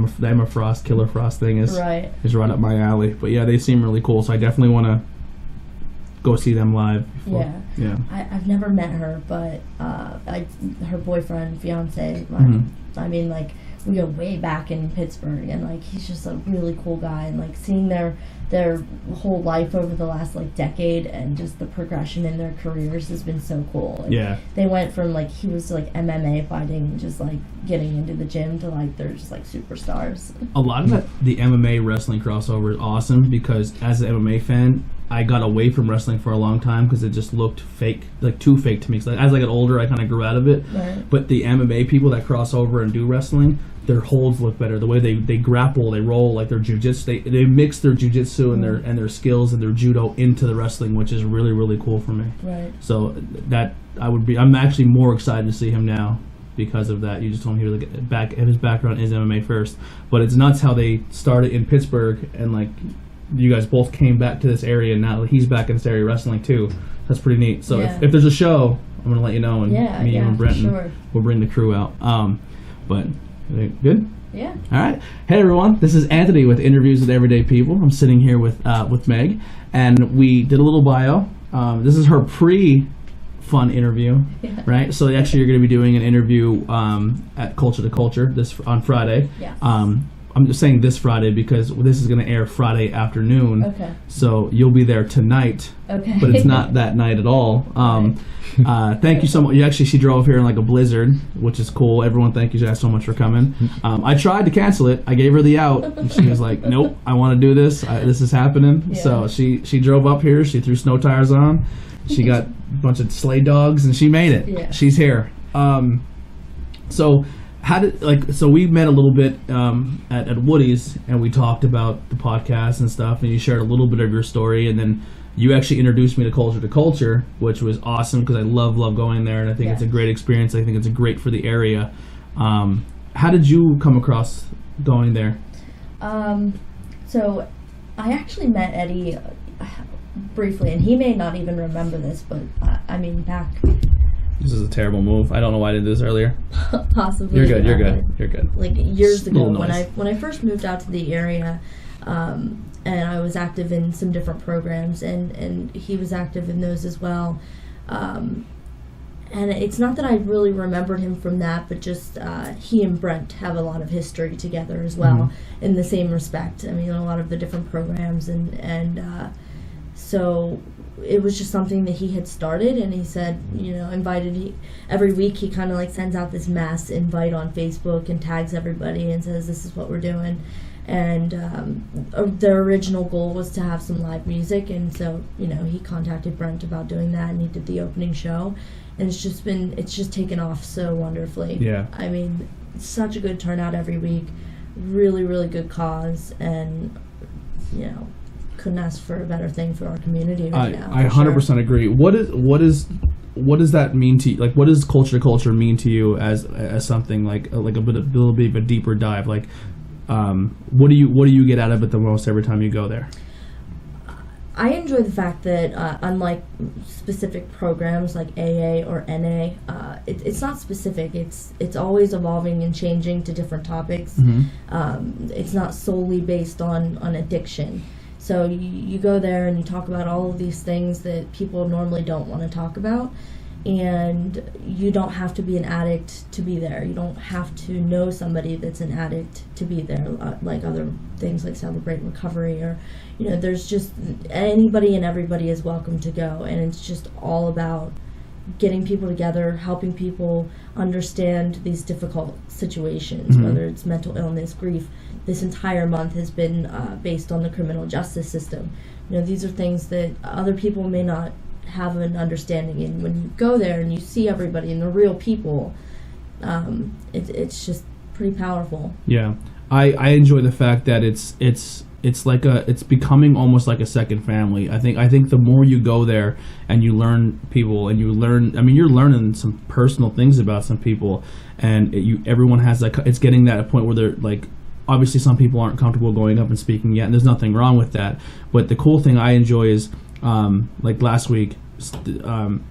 the Emma Frost, Killer Frost thing is right up my alley. But yeah, they seem really cool, so I definitely want to go see them live before. Yeah. I've never met her, but her boyfriend, fiance, I mean, like, we go way back in Pittsburgh, and like he's just a really cool guy, and like seeing their whole life over the last like decade and just the progression in their careers has been so cool. Like, they went from like he was like MMA fighting, just like getting into the gym, to like they're just like superstars. A lot of the MMA wrestling crossover is awesome, because as an MMA fan, I got away from wrestling for a long time because it just looked fake, like too fake to me. So as I got older, I kind of grew out of it. Right. But the MMA people that cross over and do wrestling, their holds look better. The way they grapple, they roll, like their jujitsu, they mix their jujitsu and their skills and their judo into the wrestling, which is really, really cool for me. Right. So I'm actually more excited to see him now because of that. You just told me his background is MMA first, but it's nuts how they started in Pittsburgh, and like you guys both came back to this area, and now he's back in this area wrestling too. That's pretty neat. So if there's a show, I'm going to let you know, and me and Brenton will bring the crew out. But good? Yeah. All right. Hey, everyone. This is Anthony with Interviews with Everyday People. I'm sitting here with Meg, and we did a little bio. This is her pre-fun interview, right? So actually you're going to be doing an interview at Culture to Culture on Friday. Yes. I'm just saying this Friday because this is going to air Friday afternoon. Okay. So you'll be there tonight. Okay. But it's not that night at all. Thank you so much. She drove here in like a blizzard, which is cool. Everyone, thank you guys so much for coming. I tried to cancel it. I gave her the out, and she was like, "Nope, I want to do this. This is happening." Yeah. So she drove up here. She threw snow tires on. She got a bunch of sleigh dogs, and she made it. Yeah. She's here. So we met a little bit at Woody's, and we talked about the podcast and stuff, and you shared a little bit of your story, and then you actually introduced me to Culture, which was awesome because I love going there, and I think it's a great experience. I think it's great for the area. How did you come across going there? So I actually met Eddie briefly, and he may not even remember this, but I mean back... This is a terrible move. I don't know why I did this earlier. Possibly. You're good. Like years ago, when I first moved out to the area, and I was active in some different programs, and he was active in those as well. And it's not that I really remembered him from that, but just he and Brent have a lot of history together as well, in the same respect. I mean, a lot of the different programs, and so it was just something that he had started, and he said, every week he kind of like sends out this mass invite on Facebook and tags everybody and says, this is what we're doing. And their original goal was to have some live music, and so he contacted Brent about doing that, and he did the opening show, and it's just taken off so wonderfully. Yeah. I mean, such a good turnout every week, really, really good cause, and couldn't ask for a better thing for our community right now. I 100% agree. What does that mean to you? Like, what does Culture to Culture mean to you as something like a little bit of a deeper dive? Like, what do you get out of it the most every time you go there? I enjoy the fact that unlike specific programs like AA or NA, it's not specific. It's always evolving and changing to different topics. Mm-hmm. It's not solely based on addiction. So you go there and you talk about all of these things that people normally don't want to talk about, and you don't have to be an addict to be there. You don't have to know somebody that's an addict to be there, like other things like Celebrate Recovery, or there's just anybody and everybody is welcome to go, and it's just all about getting people together, helping people understand these difficult situations, mm-hmm. whether it's mental illness, grief. This entire month has been based on the criminal justice system. These are things that other people may not have an understanding in. When you go there and you see everybody and the real people, it's just pretty powerful. Yeah, I enjoy the fact that it's becoming almost like a second family. I think the more you go there and you learn people and you're learning some personal things about some people, and everyone has it's getting that point where they're like, obviously some people aren't comfortable going up and speaking yet, and there's nothing wrong with that. But the cool thing I enjoy is, like last week,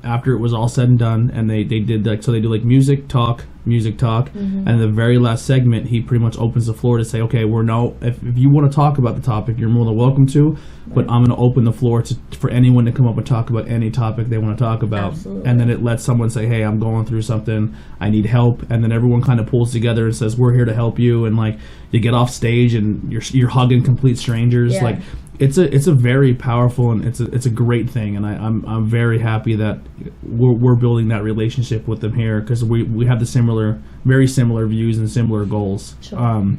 after it was all said and done, and they did like, so they do like music talk, and in the very last segment, he pretty much opens the floor to say, okay, if you want to talk about the topic, you're more than welcome to, but I'm going to open the floor for anyone to come up and talk about any topic they want to talk about. Absolutely. And then it lets someone say, hey, I'm going through something, I need help, and then everyone kind of pulls together and says, we're here to help you, and like you get off stage and you're hugging complete strangers. Yeah. Like it's a very powerful, and it's a great thing, and I'm very happy that we're building that relationship with them here, because we have the very similar views and similar goals. Sure.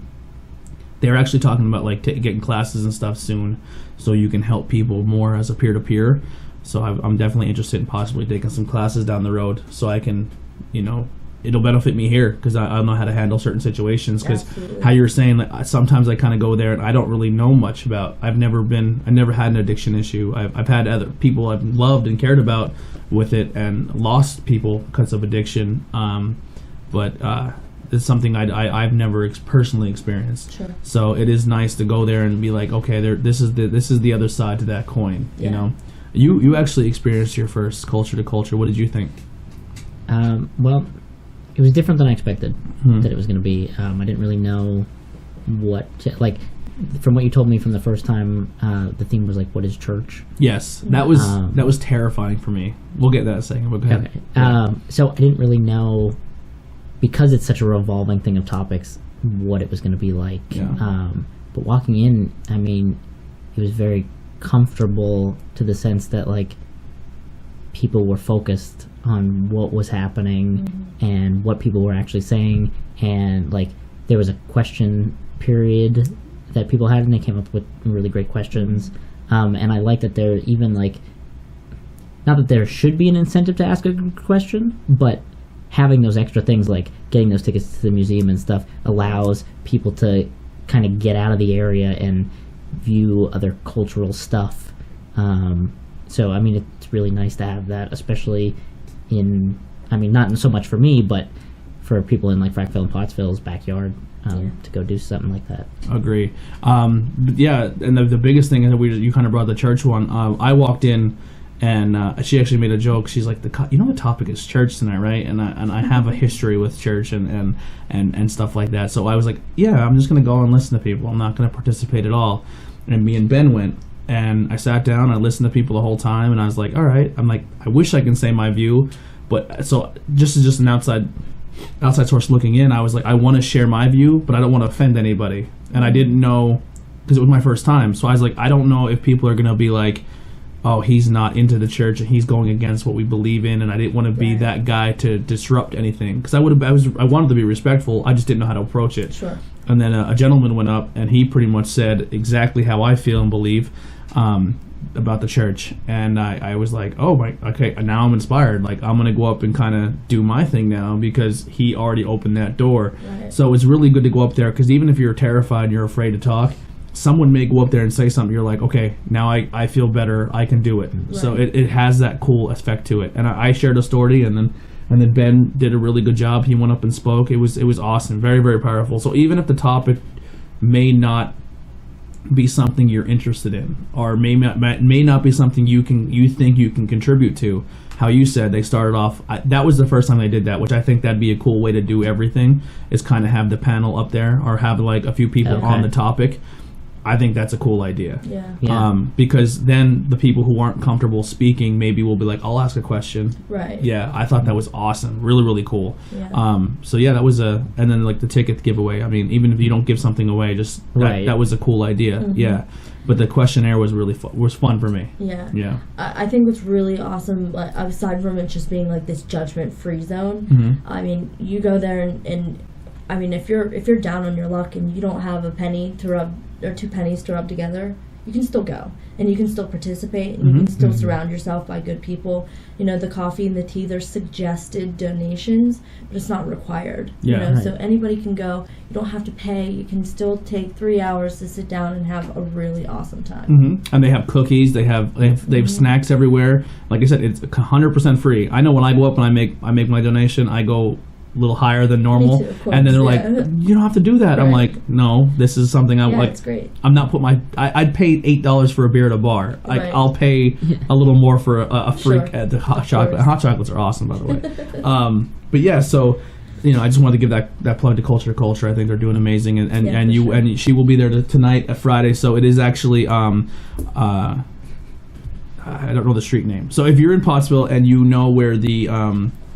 They're actually talking about like getting classes and stuff soon, so you can help people more as a peer-to-peer. So I'm definitely interested in possibly taking some classes down the road, so I can, it'll benefit me here, because I know how to handle certain situations. Because how you were saying, like, sometimes I kind of go there and I don't really know much about. I never had an addiction issue. I've had other people I've loved and cared about with it, and lost people because of addiction. But it's something I've never personally experienced. Sure. So it is nice to go there and be like, okay, this is the other side to that coin. Yeah. You actually experienced your first culture to culture. What did you think? Well, it was different than I expected that it was going to be. I didn't really know from what you told me from the first time, the theme was like, what is church? Yes, that was terrifying for me. We'll get that in a second. But go ahead. Okay. So I didn't really know, because it's such a revolving thing of topics, what it was going to be like. Yeah. But walking in, I mean, it was very comfortable, to the sense that like people were focused on what was happening and what people were actually saying, and like there was a question period that people had, and they came up with really great questions. And I like that there, even like, not that there should be an incentive to ask a good question, but having those extra things like getting those tickets to the museum and stuff allows people to kind of get out of the area and view other cultural stuff. So I mean, it's really nice to have that, especially not so much for me, but for people in like Frackville and Pottsville's backyard, to go do something like that. Agree. But yeah, and the biggest thing, and you kind of brought the church one. I walked in, and she actually made a joke. She's like, the topic is church tonight, right? And I have a history with church and stuff like that. So I was like, yeah, I'm just gonna go and listen to people. I'm not gonna participate at all. And me and Ben went, and I sat down. I listened to people the whole time, and I was like, all right. I'm like, I wish I can say my view, but so just an outside source looking in, I was like, I want to share my view, but I don't want to offend anybody. And I didn't know, because it was my first time. So I was like, I don't know if people are gonna be like, oh, he's not into the church and he's going against what we believe in, and I didn't want to be that guy to disrupt anything, because I wanted to be respectful. I just didn't know how to approach it. Sure. And then a gentleman went up, and he pretty much said exactly how I feel and believe about the church, and I was like, okay, now I'm inspired. Like, I'm gonna go up and kind of do my thing now, because he already opened that door. Right. So it's really good to go up there, because even if you're terrified and you're afraid to talk, someone may go up there and say something, you're like, okay, now I feel better, I can do it. Right. So it has that cool effect to it. And I shared a story, and then Ben did a really good job. He went up and spoke. It was awesome, very, very powerful. So even if the topic may not be something you're interested in, or may not be something you think you can contribute to, how you said they started off, that was the first time they did that, which I think that'd be a cool way to do everything, is kind of have the panel up there, or have like a few people on the topic. I think that's a cool idea. Yeah. Because then the people who aren't comfortable speaking maybe will be like, I'll ask a question. Right. Yeah, I thought that was awesome. Really, really cool. Yeah. So yeah, that was and then like the ticket giveaway. I mean, even if you don't give something away, just that was a cool idea. Mm-hmm. Yeah. But the questionnaire was really was fun for me. Yeah. Yeah. I think what's really awesome, like, aside from it just being like this judgment-free zone, I mean, you go there and I mean, if you're down on your luck and you don't have a penny to rub, or 2 pennies to rub together, you can still go, and you can still participate, and you can still surround yourself by good people. The coffee and the tea, they're suggested donations, but it's not required. Yeah, right. So anybody can go. You don't have to pay. You can still take 3 hours to sit down and have a really awesome time. And they have cookies. They have snacks everywhere. Like I said, it's 100% free. I know when I go up and I make my donation, I go little higher than normal. Me too, of course, and then they're yeah. like, you don't have to do that. I'm Right. like, no, this is something I Yeah, like. it's great. I'm not put I'd pay $8 for a beer at a bar. Right. I'll pay a little more for a freak Sure. at the hot Of chocolate. course. Hot chocolates are awesome, by the way. But yeah, so I just wanted to give that plug to Culture to Culture. I think they're doing amazing, and Yeah, and for you sure. and she will be there tonight at Friday. So it is actually I don't know the street name. So if you're in Pottsville and you know where the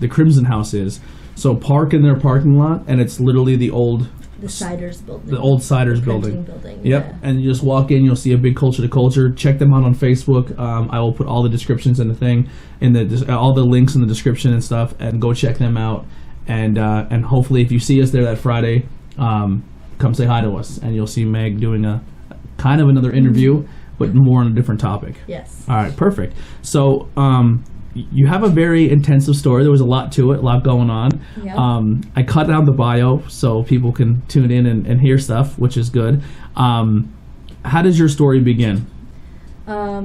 Crimson House is, so park in their parking lot, and it's literally the old Ciders building. the old Ciders The building. printing building. Yep, Yeah. and you just walk in, you'll see a big Culture to Culture. Check them out on Facebook. I will put all the descriptions in the thing, all the links in the description and stuff, and go check them out. And hopefully, if you see us there that Friday, come say hi to us, and you'll see Meg doing a kind of another interview, but more on a different topic. Yes. All right, perfect. So you have a very intensive story. There was a lot to it, a lot going on. Yep. I cut down the bio so people can tune in and hear stuff, which is good. How does your story begin? I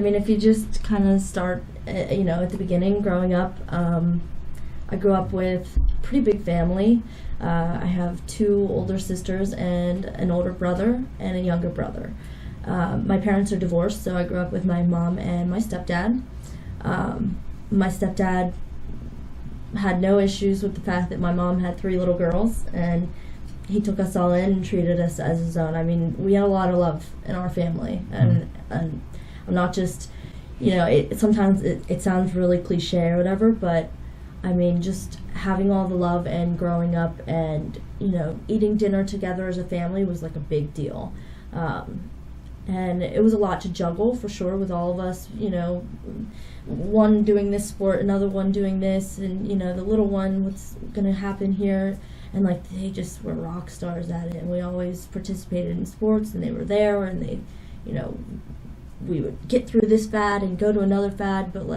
mean, if you just kind of start, at the beginning, growing up, I grew up with a pretty big family. I have 2 older sisters and an older brother and a younger brother. My parents are divorced, so I grew up with my mom and my stepdad. My stepdad had no issues with the fact that my mom had 3 little girls, and he took us all in and treated us as his own. I mean, we had a lot of love in our family, and I'm not just, sometimes it sounds really cliche or whatever, but I mean, just having all the love and growing up and, eating dinner together as a family was like a big deal. And it was a lot to juggle, for sure, with all of us, one doing this sport, another one doing this, and, the little one, what's going to happen here. And, they just were rock stars at it. And we always participated in sports, and they were there, and they, we would get through this fad and go to another fad, but,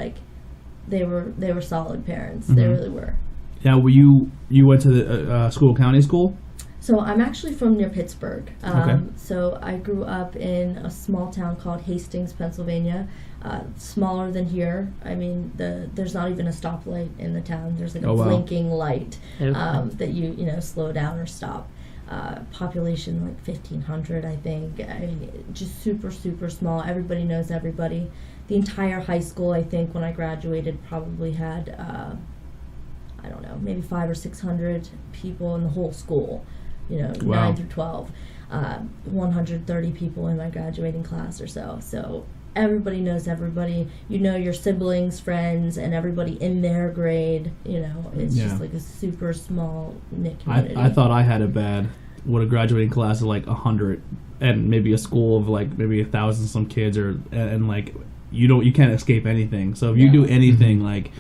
they were solid parents. Mm-hmm. They really were. Yeah, you went to the county school? So I'm actually from near Pittsburgh. Okay. So I grew up in a small town called Hastings, Pennsylvania. Smaller than here. I mean, there's not even a stoplight in the town. There's a blinking light that you slow down or stop. Population 1,500, I think. I mean, just super, super small. Everybody knows everybody. The entire high school, I think, when I graduated, probably had I don't know, maybe 500 or 600 people in the whole school. Wow. 9 through 12. 130 people in my graduating class or so. So everybody knows everybody. Your siblings, friends, and everybody in their grade. It's just like a super small knit community. I thought I had it bad. With a graduating class of 100, and maybe a school of maybe 1,000 some kids, and you can't escape anything. So if you do anything,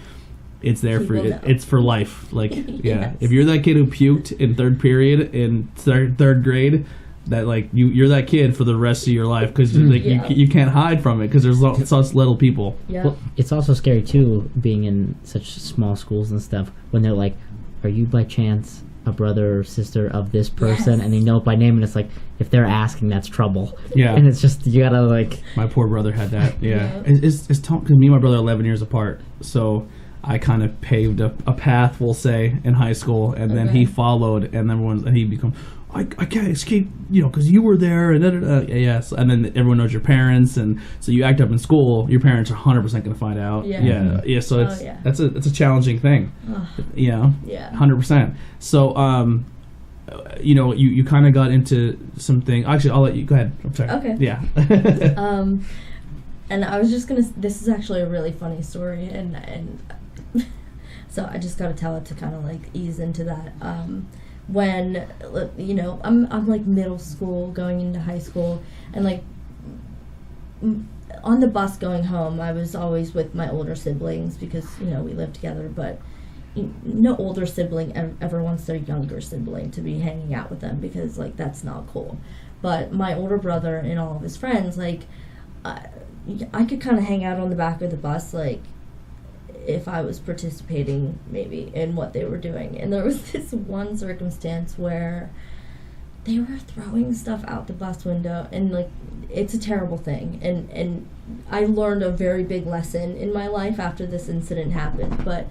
it's there for you. It's for life. Yes. If you're that kid who puked in 3rd period in third grade, that you're that kid for the rest of your life, because you can't hide from it, because there's such little people. Yeah. Well, it's also scary too, being in such small schools and stuff, when they're like, "Are you by chance a brother or sister of this person?" Yes. And they know it by name, and it's like, if they're asking, that's trouble. Yeah. And it's just, you gotta My poor brother had that. Yeah. Yeah. It's because me and my brother are 11 years apart, so I kind of paved a path, we'll say, in high school, and then he followed, and he become, I can't escape, because you were there, and yes, and then everyone knows your parents, and so you act up in school, your parents are 100% going to find out. Yeah. So it's a challenging thing. Yeah. 100%. So you kind of got into something. Actually, I'll let you go ahead. I'm sorry. Okay. Yeah. And I was just gonna. This is actually a really funny story, and so I just got to tell it to kind of ease into that. When I'm middle school going into high school, and on the bus going home, I was always with my older siblings because we lived together, but no older sibling ever wants their younger sibling to be hanging out with them, because that's not cool. But my older brother and all of his friends, I could kind of hang out on the back of the bus, if I was participating maybe in what they were doing. And there was this one circumstance where they were throwing stuff out the bus window, and it's a terrible thing. And I learned a very big lesson in my life after this incident happened. But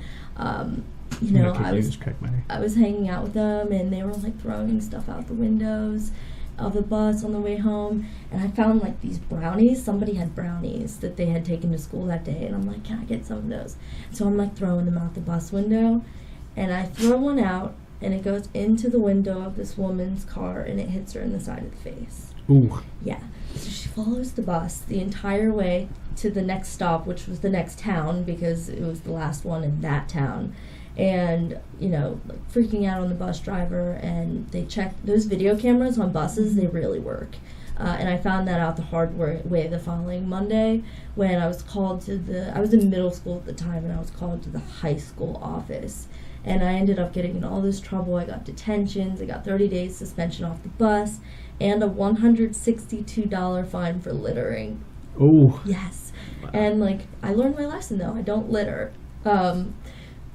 you know, I was hanging out with them, and they were like throwing stuff out the windows of the bus on the way home, and I found like these brownies. Somebody had brownies that they had taken to school that day, and I'm like, can I get some of those? So I'm like throwing them out the bus window, and I throw one out, and it goes into the window of this woman's car, and it hits her in the side of the face. Ooh. Yeah. So she follows the bus the entire way to the next stop, which was the next town, because it was the last one in that town. And, you know, like freaking out on the bus driver, and they checked those video cameras on buses, they really work. And I found that out the hard way the following Monday when I was called to I was in middle school at the time, and I was called to the high school office. And I ended up getting in all this trouble. I got detentions, I got 30 days suspension off the bus, and a $162 fine for littering. Oh. Yes. Wow. And, like, I learned my lesson, though. I don't litter. But,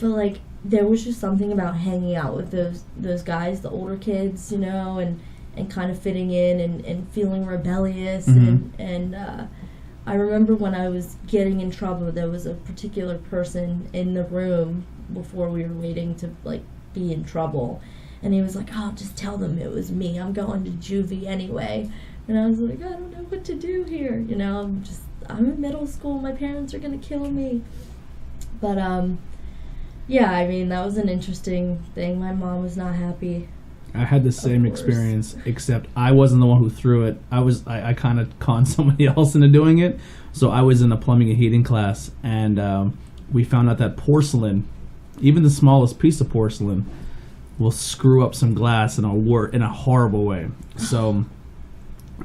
like, there was just something about hanging out with those guys, the older kids, you know, and kind of fitting in and feeling rebellious. Mm-hmm. And I remember when I was getting in trouble, there was a particular person in the room before we were waiting to, like, be in trouble. And he was like, oh, just tell them it was me. I'm going to juvie anyway. And I was like, I don't know what to do here. You know, I'm in middle school. My parents are going to kill me. But, yeah, I mean, that was an interesting thing. My mom was not happy. I had the same experience, except I wasn't the one who threw it. I kind of conned somebody else into doing it. So I was in a plumbing and heating class, and we found out that porcelain, even the smallest piece of porcelain, will screw up some glass in a horrible way. So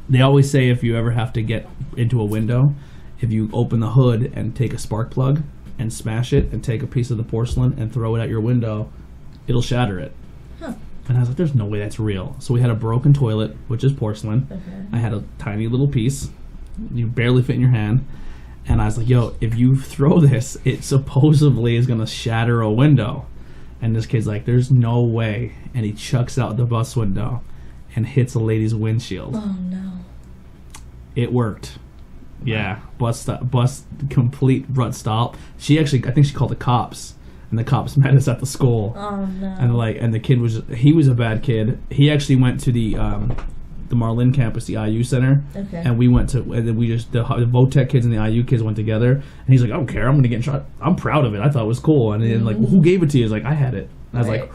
they always say if you ever have to get into a window, if you open the hood and take a spark plug and smash it and take a piece of the porcelain and throw it at your window, it'll shatter it. Huh. And I was like, there's no way that's real. So we had a broken toilet, which is porcelain. Okay. I had a tiny little piece. You barely fit in your hand. And I was like, yo, if you throw this, it supposedly is going to shatter a window. And this kid's like, there's no way. And he chucks out the bus window and hits a lady's windshield. Oh, no. It worked. Yeah. Bus complete rut stop. I think she called the cops. And the cops met us at the school. Oh, no. And the kid he was a bad kid. He actually went to the Marlin campus, the IU center. Okay. And we went to, and then we just, the VOTEC kids and the IU kids went together. And he's like, I don't care, I'm going to get in shot. I'm proud of it. I thought it was cool. And then, like, well, who gave it to you? He's like, I had it. And I was like,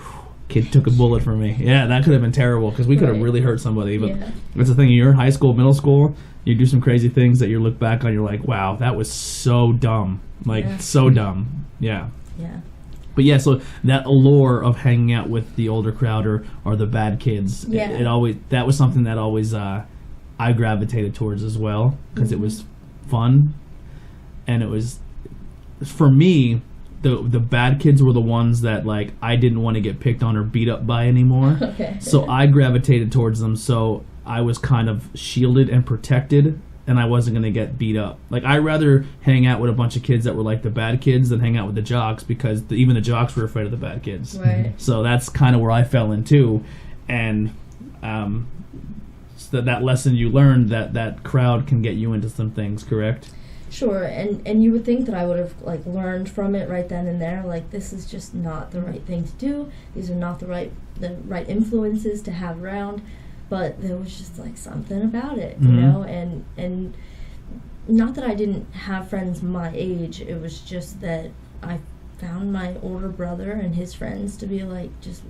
kid took a bullet from me. Yeah, that could have been terrible, because we could have really hurt somebody. But that's the thing, you're in high school, middle school, you do some crazy things that you look back on, you're like, wow, that was so dumb. Like, so dumb. Yeah. Yeah. But yeah, so that allure of hanging out with the older crowd or the bad kids, it always, that was something that always I gravitated towards as well, because it was fun, and it was, for me, the bad kids were the ones that, like, I didn't want to get picked on or beat up by anymore. Okay. So I gravitated towards them, so I was kind of shielded and protected, and I wasn't going to get beat up. Like, I'd rather hang out with a bunch of kids that were like the bad kids than hang out with the jocks, because even the jocks were afraid of the bad kids. Right. So that's kind of where I fell into. And so that lesson you learned, that crowd can get you into some things, correct? Sure, and you would think that I would have, like, learned from it right then and there. Like, this is just not the right thing to do. These are not the right influences to have around. But there was just, like, something about it, you know, and not that I didn't have friends my age, it was just that I found my older brother and his friends to be, like, just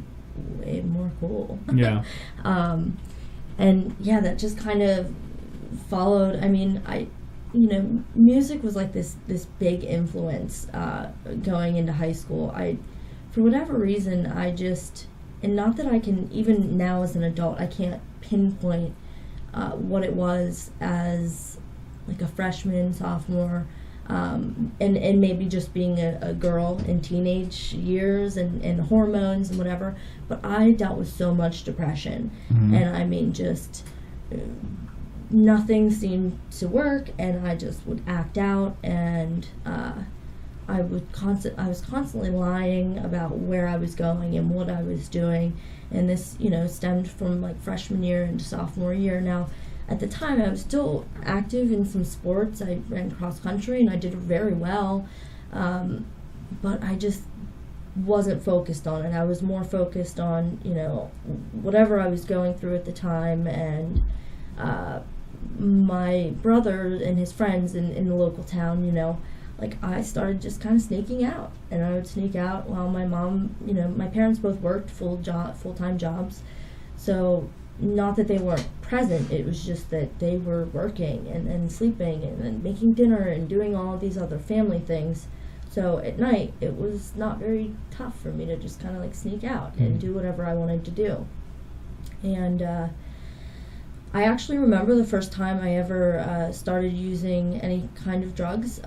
way more cool. Yeah. And, yeah, that just kind of followed. I mean, music was, like, this big influence going into high school. For whatever reason, and not that I can, even now as an adult, I can't pinpoint what it was as, like, a freshman, sophomore, and maybe just being a girl in teenage years and hormones and whatever, but I dealt with so much depression, and I mean, just nothing seemed to work, and I just would act out, and I was constantly lying about where I was going and what I was doing, and this, stemmed from, like, freshman year into sophomore year. Now, at the time, I was still active in some sports. I ran cross country, and I did very well, but I just wasn't focused on it. I was more focused on, you know, whatever I was going through at the time, and my brother and his friends in the local town, you know, like I started just kind of sneaking out, and I would sneak out while my mom, you know, my parents both worked full-time jobs, so not that they weren't present, it was just that they were working and sleeping and making dinner and doing all these other family things. So at night, it was not very tough for me to just kind of like sneak out and do whatever I wanted to do. And I actually remember the first time I ever started using any kind of drugs.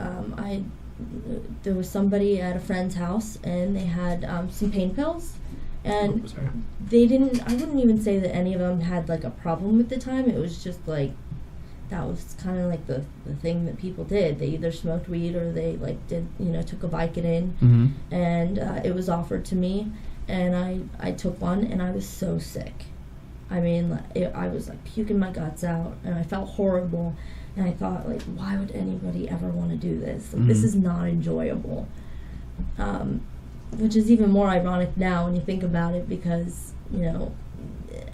There was somebody at a friend's house, and they had some pain pills. And I wouldn't even say that any of them had like a problem at the time. It was just like, that was kind of like the thing that people did. They either smoked weed or they like did, you know, took a Vicodin. And it was offered to me, and I took one, and I was so sick. I mean, I was like puking my guts out, and I felt horrible, and I thought, like, why would anybody ever want to do this? Like, this is not enjoyable. Which is even more ironic now when you think about it, because, you know,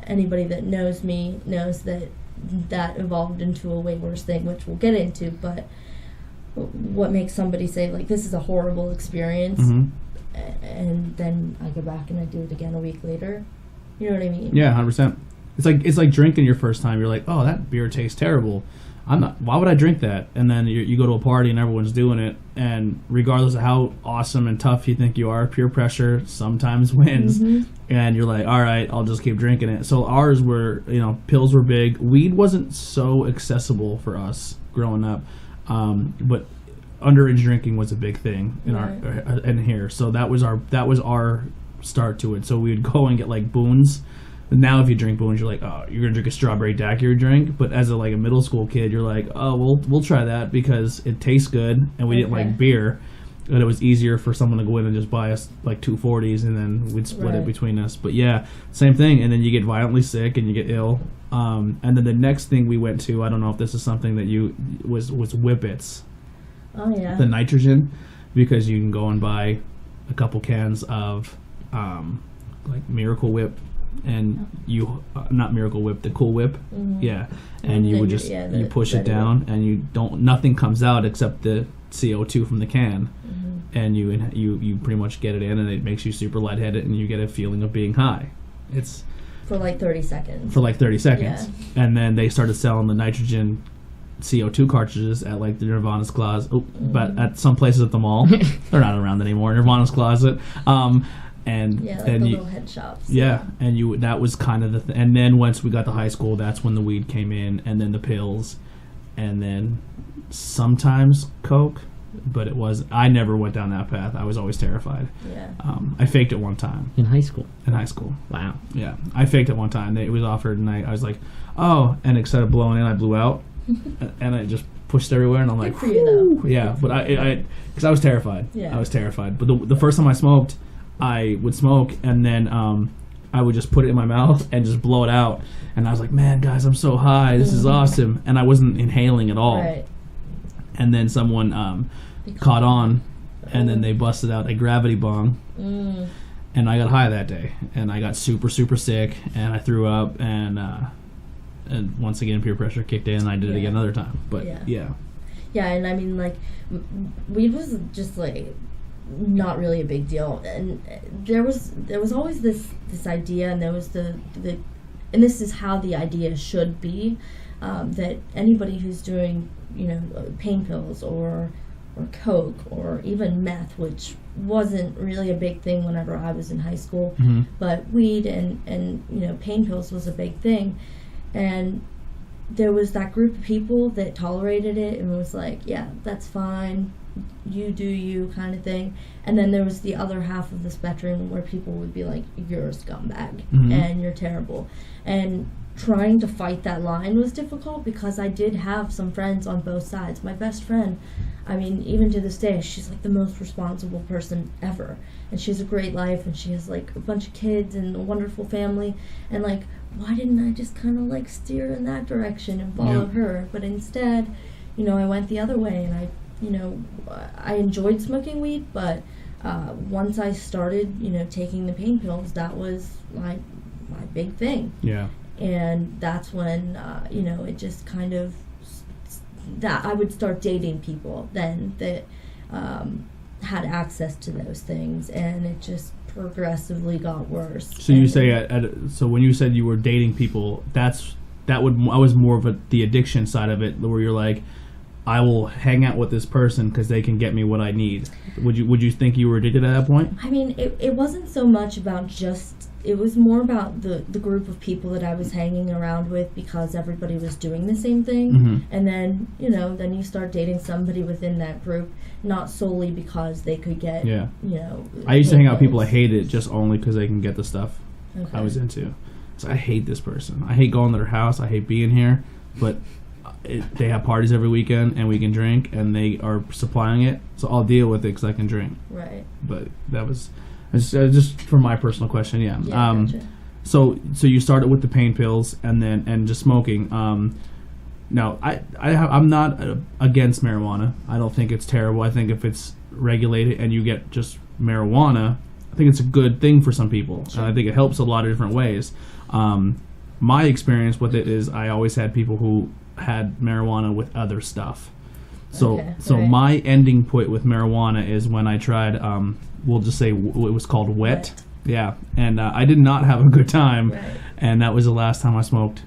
anybody that knows me knows that evolved into a way worse thing, which we'll get into. But what makes somebody say, like, this is a horrible experience, and then I go back and I do it again a week later? You know what I mean? Yeah, 100%. It's like drinking your first time. You're like, oh, that beer tastes terrible. Why would I drink that? And then you go to a party and everyone's doing it, and regardless of how awesome and tough you think you are, peer pressure sometimes wins, and you're like, all right, I'll just keep drinking it. So ours were, you know, pills were big. Weed wasn't so accessible for us growing up, but underage drinking was a big thing in here. So that was our start to it. So we'd go and get like Boone's. Now if you drink Boone's, you're like, oh, you're gonna drink a strawberry daiquiri drink. But as a middle school kid, you're like, oh, we'll try that because it tastes good, and we didn't like beer, and it was easier for someone to go in and just buy us like 240s, and then we'd split it between us. But yeah, same thing. And then you get violently sick and you get ill. And then the next thing we went to, I don't know if this is something that was Whippets. Oh yeah. The nitrogen, because you can go and buy a couple cans of like Miracle Whip. And you not Miracle Whip, the Cool Whip, and you would just you push it down, and nothing comes out except the CO2 from the can, and you pretty much get it in, and it makes you super lightheaded, and you get a feeling of being high. It's for like 30 seconds. Yeah. And then they started selling the nitrogen CO2 cartridges at like the Nirvana's Closet, but at some places at the mall. They're not around anymore. Nirvana's Closet. And like then the little head shops. Yeah, and that was kind of the and then once we got to high school, that's when the weed came in, and then the pills, and then sometimes Coke, but I never went down that path. I was always terrified. Yeah. I faked it one time. In high school? In high school. Wow. Yeah, I faked it one time. It was offered, and I was like, oh, and instead of blowing in, I blew out, and I just pushed everywhere, and I'm like, good for you, though. Yeah, but because I was terrified. Yeah. I was terrified. But the first time I smoked, I would smoke, and then I would just put it in my mouth and just blow it out. And I was like, man, guys, I'm so high. This is awesome. And I wasn't inhaling at all. Right. And then someone caught on, and then they busted out a gravity bong. And I got high that day. And I got super, super sick, and I threw up. And once again, peer pressure kicked in, and I did it again another time. But, yeah. Yeah, and I mean, like, weed was just, like, not really a big deal, and there was always this idea, and there was the and this is how the idea should be, that anybody who's doing, you know, pain pills or Coke or even meth, which wasn't really a big thing whenever I was in high school, but weed and you know, pain pills was a big thing, and there was that group of people that tolerated it and was like, yeah, that's fine, you do you kind of thing. And then there was the other half of the spectrum where people would be like, you're a scumbag and you're terrible. And trying to fight that line was difficult, because I did have some friends on both sides. My best friend, I mean, even to this day, she's like the most responsible person ever, and she has a great life, and she has like a bunch of kids and a wonderful family, and like, why didn't I just kind of like steer in that direction and follow her? But instead, you know, I went the other way, and I enjoyed smoking weed, but once I started, taking the pain pills, that was my big thing. Yeah. And that's when, it just kind of, that I would start dating people then that had access to those things, and it just progressively got worse. So you say, so when you said you were dating people, I was more of the addiction side of it, where you're like, I will hang out with this person because they can get me what I need. Would you think you were addicted at that point? I mean, it wasn't so much about it was more about the group of people that I was hanging around with, because everybody was doing the same thing. Mm-hmm. And then, then you start dating somebody within that group, not solely because they could get, I used to hang out with people I hated just only because they can get the stuff I was into. So I hate this person. I hate going to their house. I hate being here. But they have parties every weekend, and we can drink, and they are supplying it. So I'll deal with it because I can drink. Right. But that was just for my personal question. Yeah. Gotcha. So you started with the pain pills and just smoking. Now I'm not against marijuana. I don't think it's terrible. I think if it's regulated and you get just marijuana, I think it's a good thing for some people. Sure. And I think it helps a lot of different ways. My experience with it is I always had people who had marijuana with other stuff. So my ending point with marijuana is when I tried, we'll just say it was called wet. Yeah. And I did not have a good time. Right. And that was the last time I smoked.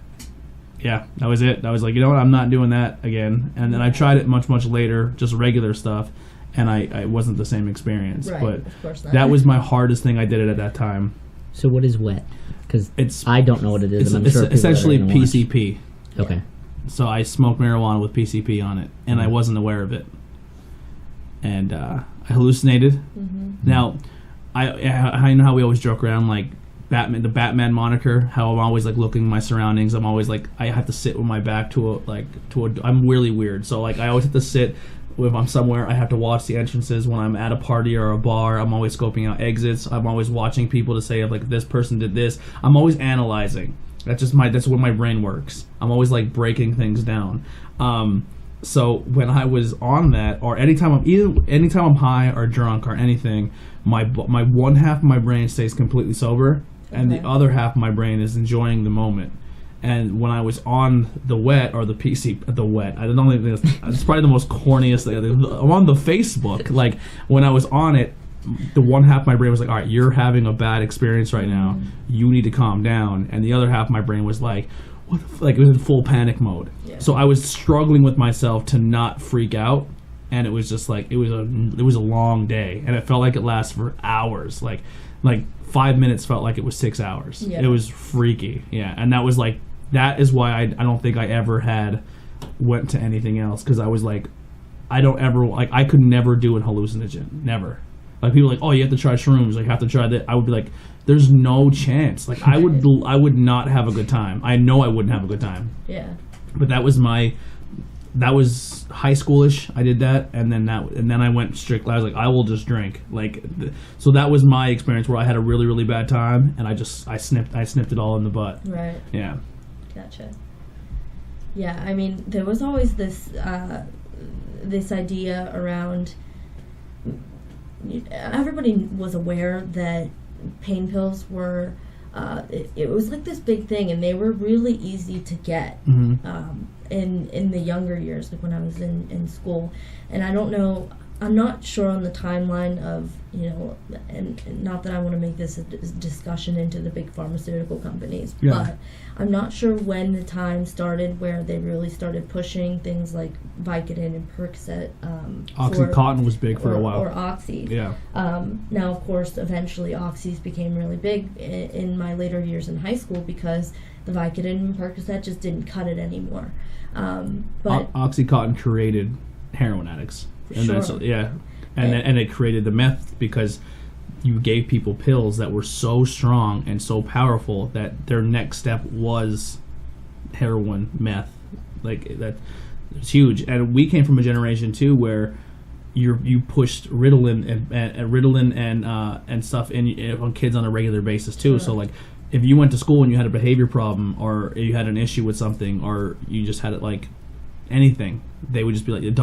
Yeah, that was it. I was like, you know what, I'm not doing that again. And then I tried it much, much later, just regular stuff, and I wasn't the same experience. Right, but of course not. that was my hardest thing I did it at that time. So what is wet? Because I don't know what it is. It's essentially PCP. Okay. So I smoked marijuana with PCP on it, and I wasn't aware of it. And I hallucinated. Mm-hmm. Now, I know how we always joke around, like, the Batman moniker, how I'm always like looking at my surroundings. I'm always like, I have to sit with my back to I'm really weird. So like I always have to sit if I'm somewhere. I have to watch the entrances when I'm at a party or a bar. I'm always scoping out exits. I'm always watching people to say like, this person did this. I'm always analyzing. That's what my brain works. I'm always like breaking things down. So when I was on that, or anytime I'm high or drunk or anything, my one half of my brain stays completely sober, and the other half of my brain is enjoying the moment. And when I was on the wet, or the wet, I don't think it's probably the most corniest thing. I'm on the Facebook. Like when I was on it, the one half of my brain was like, all right, you're having a bad experience right now. You need to calm down. And the other half of my brain was like, what the like it was in full panic mode. Yeah. So I was struggling with myself to not freak out. And it was just like, it was a long day. And it felt like it lasted for hours. Like 5 minutes felt like it was 6 hours. Yeah. It was freaky. Yeah. And that is why I don't think I ever went to anything else. Because I was like, I could never do a hallucinogen. Never. Like people are like, oh, you have to try shrooms. Like, you have to try that. I would be like, there's no chance. Like I would not have a good time. I know I wouldn't have a good time. Yeah. But that was high schoolish. I did that, and then I went strict. I was like, I will just drink. So that was my experience where I had a really, really bad time, and I snipped it all in the butt. Right. Yeah. Gotcha. Yeah, I mean, there was always this idea around. Everybody was aware that pain pills were. It was like this big thing, and they were really easy to get. Mm-hmm. In the younger years, like when I was in school. And I don't know, I'm not sure on the timeline of, and not that I want to make this a discussion into the big pharmaceutical companies, but I'm not sure when the time started where they really started pushing things like Vicodin and Percocet. Oxycontin was big for a while. Or Oxy. Yeah. Now, of course, eventually Oxys became really big in my later years in high school because the Vicodin and Percocet just didn't cut it anymore. But Oxycontin created heroin addicts. And sure. And it created the meth because you gave people pills that were so strong and so powerful that their next step was heroin, meth. Like that, it's huge. And we came from a generation too where you pushed Ritalin and stuff on kids on a regular basis too. Sure. So like, if you went to school and you had a behavior problem, or you had an issue with something, or you just had it like, anything, they would just be like, you'd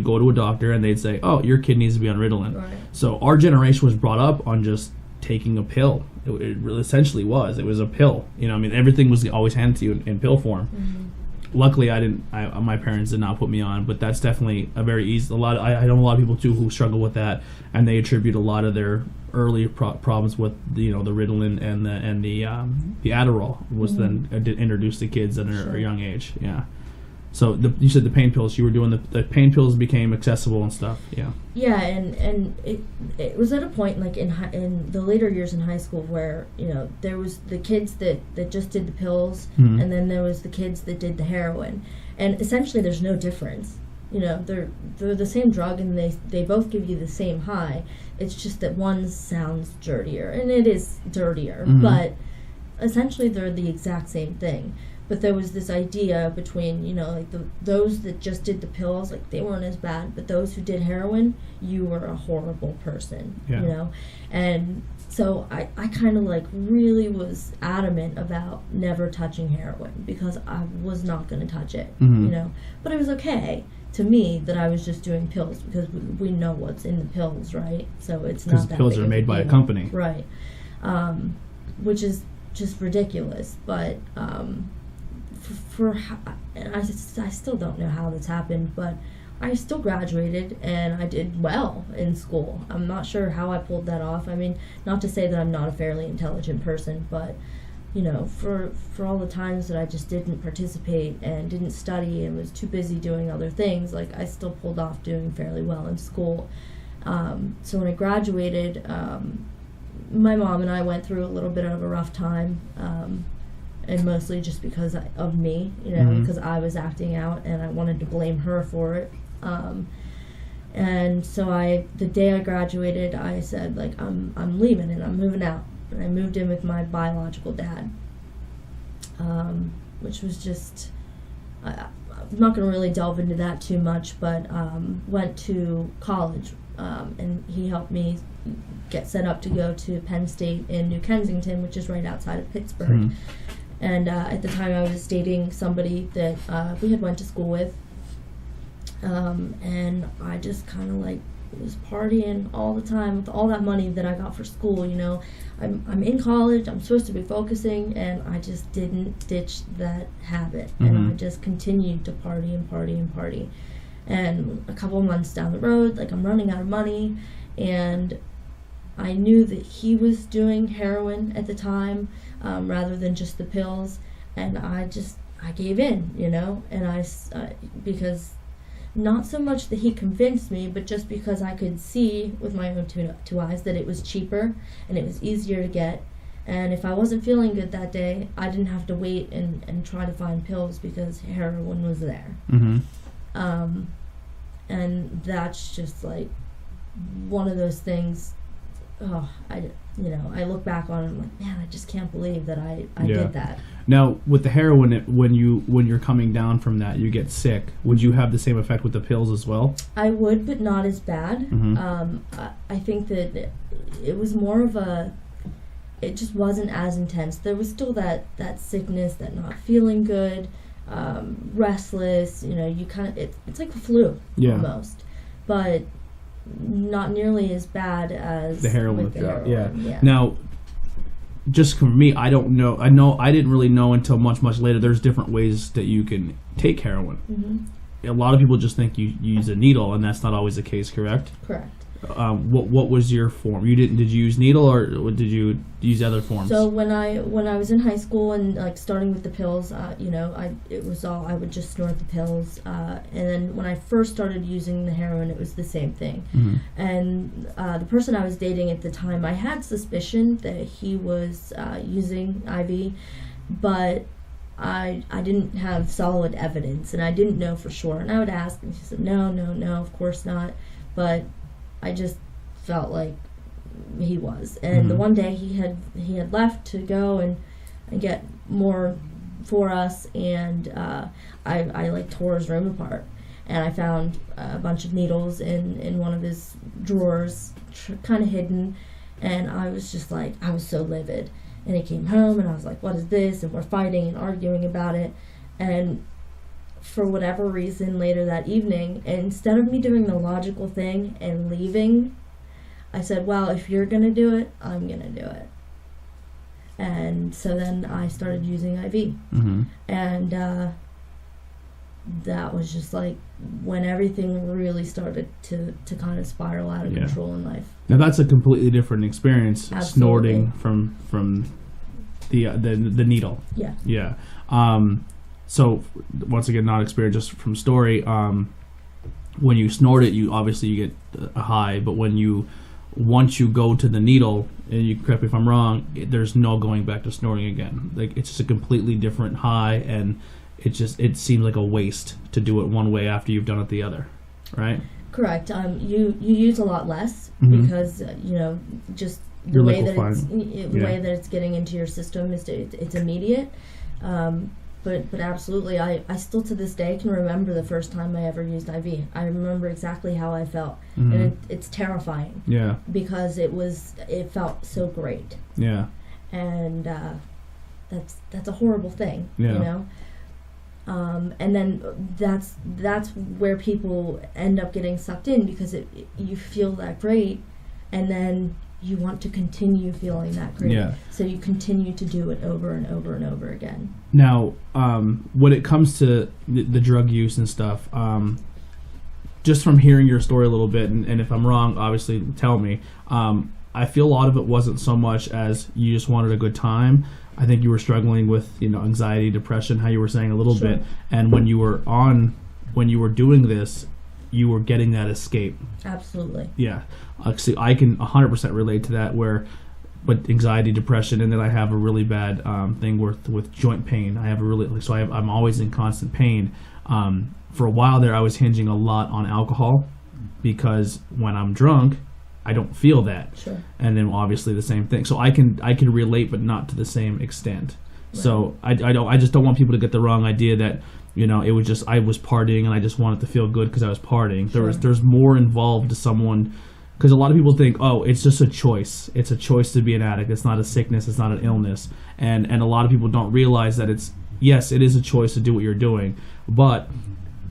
go to a doctor and they'd say, oh, your kid needs to be on Ritalin. Right. So our generation was brought up on just taking a pill. It really essentially was. It was a pill. Everything was always handed to you in pill form. Mm-hmm. Luckily, my parents did not put me on, but that's definitely a very easy. I know a lot of people too who struggle with that, and they attribute a lot of their early problems with the Ritalin and the Adderall was then introduced to kids at a young age. Yeah. So you said the pain pills. You were doing the pain pills became accessible and stuff. Yeah. Yeah, and it was at a point like in the later years in high school where there was the kids that just did the pills, mm-hmm. and then there was the kids that did the heroin, and essentially there's no difference. They're the same drug and they both give you the same high. It's just that one sounds dirtier, and it is dirtier, mm-hmm. but essentially they're the exact same thing. But there was this idea between, those that just did the pills, like, they weren't as bad. But those who did heroin, you were a horrible person, yeah. And so I kind of, really was adamant about never touching heroin because I was not going to touch it, mm-hmm. But it was okay to me that I was just doing pills because we know what's in the pills, right? So it's not that because pills are made by a company. Right. Which is just ridiculous. But... and I still don't know how this happened, but I still graduated and I did well in school. I'm not sure how I pulled that off. I mean, not to say that I'm not a fairly intelligent person, but for all the times that I just didn't participate and didn't study and was too busy doing other things, I still pulled off doing fairly well in school. So when I graduated, my mom and I went through a little bit of a rough time. And mostly just because of me, mm-hmm. because I was acting out and I wanted to blame her for it. And so the day I graduated, I said, I'm leaving and I'm moving out. And I moved in with my biological dad, which was just, I'm not going to really delve into that too much, but went to college, and he helped me get set up to go to Penn State in New Kensington, which is right outside of Pittsburgh. Mm-hmm. And at the time I was dating somebody that we had went to school with, and I just kind of was partying all the time with all that money that I got for school. I'm in college, I'm supposed to be focusing, and I just didn't ditch that habit. Mm-hmm. And I just continued to party and party and party. And a couple months down the road, I'm running out of money, and I knew that he was doing heroin at the time, rather than just the pills, and I gave in, and because not so much that he convinced me, but just because I could see with my own two eyes that it was cheaper and it was easier to get, and if I wasn't feeling good that day, I didn't have to wait and try to find pills because heroin was there. Mm-hmm. And that's just one of those things. I look back on it and I'm like, man, I just can't believe that I did that. Now, with the heroin, when you're coming down from that, you get sick. Would you have the same effect with the pills as well? I would, but not as bad. Mm-hmm. I think that it was more of it just wasn't as intense. There was still that sickness, that not feeling good, restless. You kind of, it's like the flu almost, but not nearly as bad as the heroin. Yeah. Now, just for me, I don't know. I didn't really know until much later. There's different ways that you can take heroin. Mm-hmm. A lot of people just think you use a needle, and that's not always the case. Correct? Correct. What was your form? Did you use needle or did you use other forms? So when I was in high school and starting with the pills, I would just snort the pills, and then when I first started using the heroin, it was the same thing. Mm-hmm. And the person I was dating at the time, I had suspicion that he was using IV, but I didn't have solid evidence, and I didn't know for sure. And I would ask, and she said, no, of course not. But I just felt like he was. And mm-hmm. the one day he had left to go and get more for us, and I tore his room apart. And I found a bunch of needles in one of his drawers, kind of hidden. And I was just I was so livid. And he came home, and I was like, what is this? And we're fighting and arguing about it. And for whatever reason later that evening, instead of me doing the logical thing and leaving, I said, well, if you're going to do it, I'm going to do it. And so then I started using IV. Mm-hmm. And that was just like when everything really started to kind of spiral out of control in life. Now that's a completely different experience, Absolutely. snorting from the needle. Yeah. Yeah. So once again, not experience, just from story. When you snort it, you get a high, but once you go to the needle, and you correct me if I'm wrong, there's no going back to snorting again. Like, it's just a completely different high, and it seems like a waste to do it one way after you've done it the other, right? Correct. You use a lot less because just the way that way that it's getting into your system it's immediate. But absolutely, I still to this day can remember the first time I ever used IV. I remember exactly how I felt, and it's terrifying. Yeah. Because it felt so great. Yeah. And that's a horrible thing. Yeah. You know. And then that's where people end up getting sucked in, because you feel that great, and then you want to continue feeling that great. Yeah. So you continue to do it over and over and over again. Now, when it comes to the drug use and stuff, just from hearing your story a little bit, and if I'm wrong, obviously tell me, I feel a lot of it wasn't so much as you just wanted a good time. I think you were struggling with, anxiety, depression, how you were saying a little bit. And when you were doing this, you were getting that escape. Absolutely. Yeah. Actually, I can 100% relate to that, with anxiety, depression, and then I have a really bad thing with joint pain. I'm always in constant pain. For a while there, I was hinging a lot on alcohol, because when I'm drunk, I don't feel that. Sure. And then obviously the same thing. So I can relate, but not to the same extent. Right. So I just don't want people to get the wrong idea that it was just I was partying and I just wanted to feel good because I was partying. Sure. There's more involved to someone, because a lot of people think, oh, it's just a choice. It's a choice to be an addict. It's not a sickness. It's not an illness. And a lot of people don't realize that it is a choice to do what you're doing, but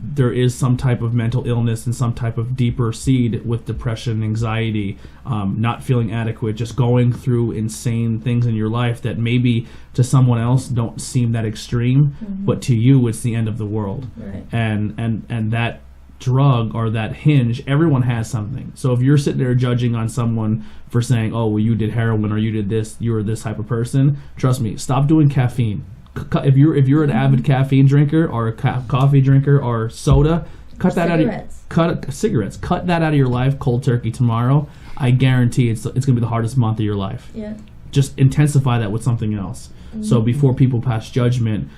there is some type of mental illness and some type of deeper seed with depression, anxiety, not feeling adequate, just going through insane things in your life that maybe to someone else don't seem that extreme, but to you it's the end of the world. Right. And that drug or that hinge, everyone has something. So if you're sitting there judging on someone for saying, oh, well, you did heroin or you did this, you were this type of person, trust me, stop doing caffeine. If you're an avid caffeine drinker or a coffee drinker or soda, cut that cigarettes. Cut that out of your life cold turkey tomorrow. I guarantee it's going to be the hardest month of your life. Yeah. Just intensify that with something else. So before people pass judgment,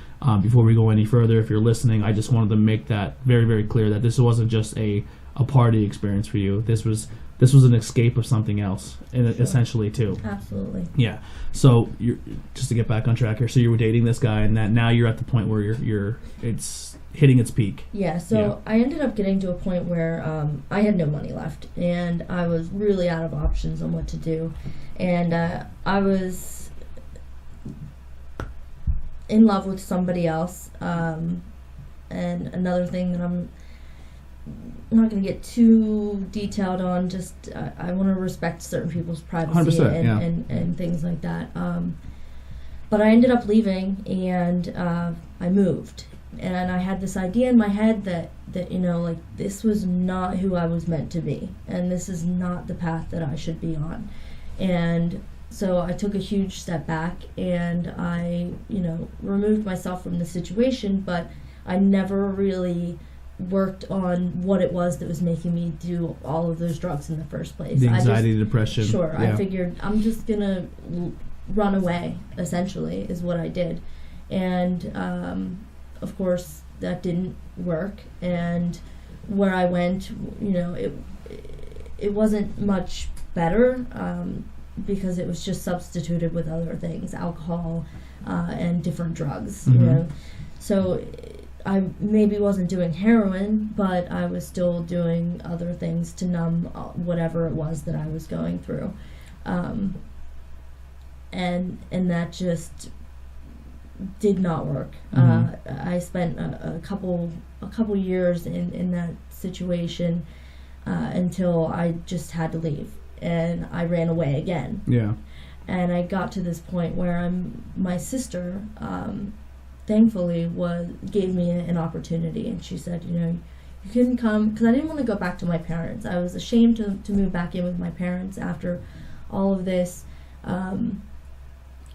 before we go any further, if you're listening, I just wanted to make that very, very clear that this wasn't just a party experience for you. This was an escape of something else, essentially, too. Absolutely. Yeah. So you're just to get back on track here. So you were dating this guy, and that now you're at the point where it's hitting its peak. Yeah. So I ended up getting to a point where I had no money left, and I was really out of options on what to do, and I was in love with somebody else. And another thing that I'm not going to get too detailed on, just I want to respect certain people's privacy and things like that. But I ended up leaving, and I moved, and I had this idea in my head that this was not who I was meant to be, and this is not the path that I should be on. And so I took a huge step back, and I removed myself from the situation, but I never really worked on what it was that was making me do all of those drugs in the first place. The anxiety, depression. Sure. Yeah. I figured I'm just going to run away, essentially, is what I did. And, of course, that didn't work. And where I went, it wasn't much better, because it was just substituted with other things, alcohol and different drugs. So I maybe wasn't doing heroin, but I was still doing other things to numb whatever it was that I was going through. And that just did not work. I spent a couple years in that situation until I just had to leave, and I ran away again. Yeah. And I got to this point where my sister, thankfully, gave me an opportunity, and she said, you can come, because I didn't want to go back to my parents. I was ashamed to move back in with my parents after all of this.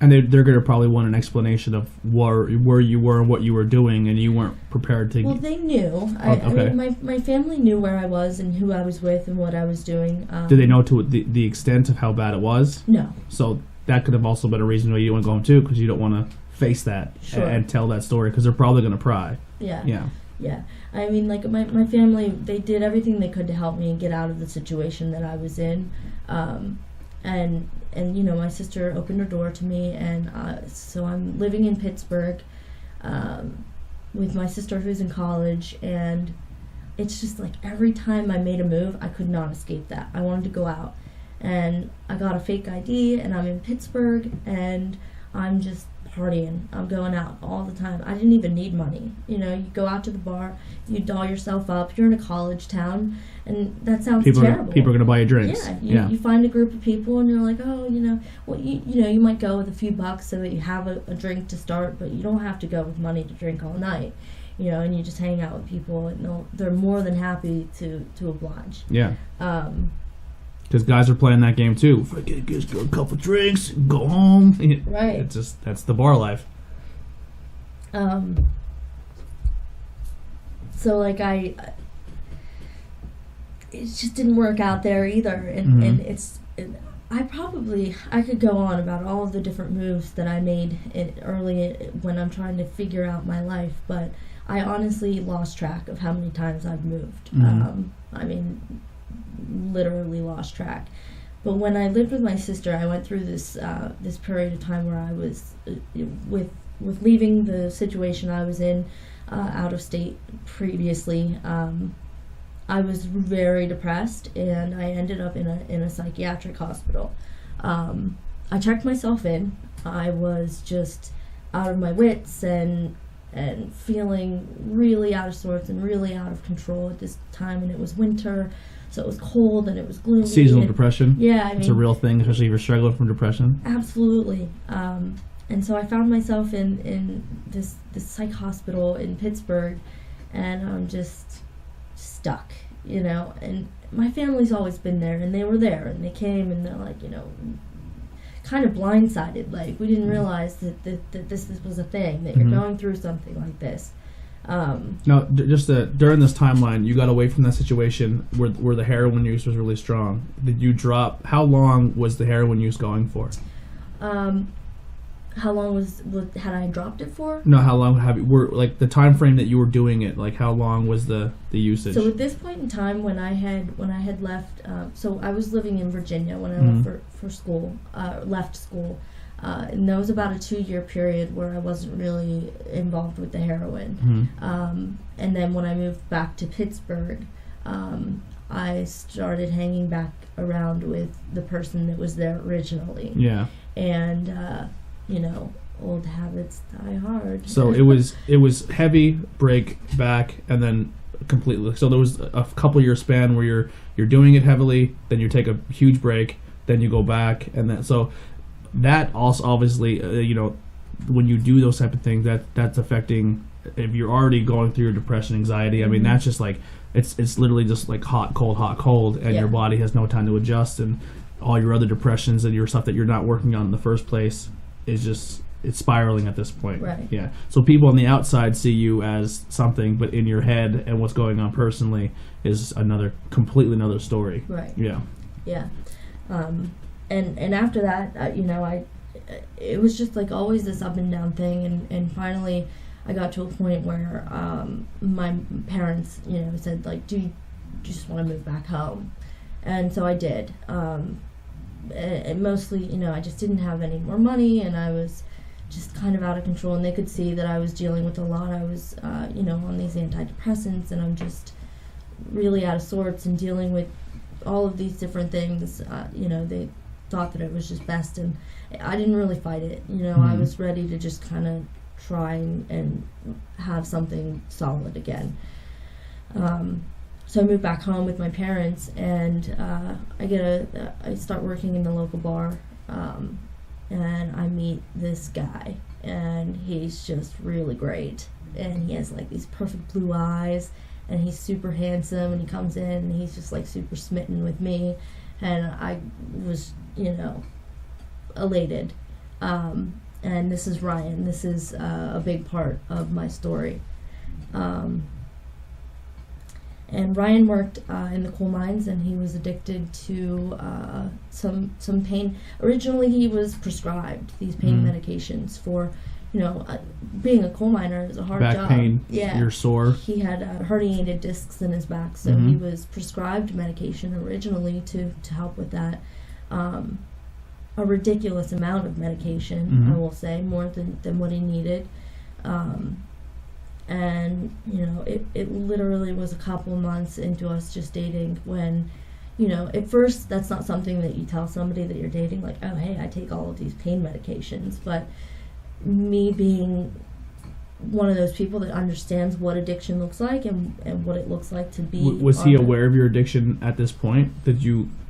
And they're going to probably want an explanation of where you were and what you were doing, and you weren't prepared to... Well, they knew. Okay. I mean, my family knew where I was and who I was with and what I was doing. Did they know to the extent of how bad it was? No. So that could have also been a reason why you didn't want to go home too, because you don't want to face that and tell that story, because they're probably going to pry. Yeah. Yeah. Yeah. I mean, like, my family, they did everything they could to help me get out of the situation that I was in. And my sister opened her door to me, and so I'm living in Pittsburgh with my sister who's in college, and it's just like every time I made a move, I could not escape that. I wanted to go out, and I got a fake ID, and I'm in Pittsburgh, and I'm just partying. I'm going out all the time. I didn't even need money. You go out to the bar, you doll yourself up, you're in a college town, and that sounds terrible. People are going to buy you drinks. Yeah, you find a group of people, and you're like, oh, you might go with a few bucks so that you have a drink to start, but you don't have to go with money to drink all night. And you just hang out with people, and they're more than happy to oblige. Yeah. Because guys are playing that game too. If I get a couple drinks, go home. Right. It's just, that's the bar life. So like it just didn't work out there either, and I could go on about all of the different moves that I made early when I'm trying to figure out my life, but I honestly lost track of how many times I've moved. I mean, literally lost track. But when I lived with my sister, I went through this period of time where I was with leaving the situation I was in out of state previously. I was very depressed, and I ended up in a psychiatric hospital. I checked myself in. I was just out of my wits and feeling really out of sorts and really out of control at this time, and it was winter. So it was cold and it was gloomy. Seasonal depression. Yeah, it's a real thing, especially if you're struggling from depression. Absolutely. And so I found myself in this psych hospital in Pittsburgh, and I'm just stuck, And my family's always been there, and they were there, and they came, and they're like, kind of blindsided. Like, we didn't realize that this was a thing, that you're going through something like this. Now, just during this timeline, you got away from that situation where the heroin use was really strong. Did you drop? How long was the heroin use going for? How long had I dropped it for? No, how long like the time frame that you were doing it? Like, how long was the usage? So at this point in time, when I had left, so I was living in Virginia when I left for school, left school. And that was about a 2-year period where I wasn't really involved with the heroin. And then when I moved back to Pittsburgh, I started hanging back around with the person that was there originally. Yeah. And, old habits die hard. So it was heavy, break, back, and then completely. So there was a couple year span where you're doing it heavily, then you take a huge break, then you go back, and then so. That also obviously, when you do those type of things, that's affecting. If you're already going through your depression, anxiety, I mean, that's just like it's literally just like hot, cold, and your body has no time to adjust, and all your other depressions and your stuff that you're not working on in the first place is just it's spiraling at this point. Right. Yeah. So people on the outside see you as something, but in your head and what's going on personally is completely another story. Right. Yeah. Yeah. And after that, it was just like always this up and down thing, and finally I got to a point where my parents, said, like, do you just want to move back home? And so I did. And mostly, I just didn't have any more money, and I was just kind of out of control, and they could see that I was dealing with a lot. I was, on these antidepressants, and I'm just really out of sorts and dealing with all of these different things. They thought that it was just best, and I didn't really fight it. I was ready to just kind of try and have something solid again. So I moved back home with my parents, and I start working in the local bar, and I meet this guy, and he's just really great, and he has like these perfect blue eyes, and he's super handsome, and he comes in and he's just like super smitten with me, and I was, elated. And this is Ryan. This is a big part of my story. And Ryan worked in the coal mines, and he was addicted to some pain. Originally, he was prescribed these pain medications for, being a coal miner is a hard back job. pain. Yeah, you're sore. He had herniated discs in his back, so he was prescribed medication originally to help with that. A ridiculous amount of medication, I will say, more than what he needed. And, it literally was a couple months into us just dating when, at first that's not something that you tell somebody that you're dating, like, oh, hey, I take all of these pain medications. But me being one of those people that understands what addiction looks like and what it looks like to be. Was he aware of your addiction at this point?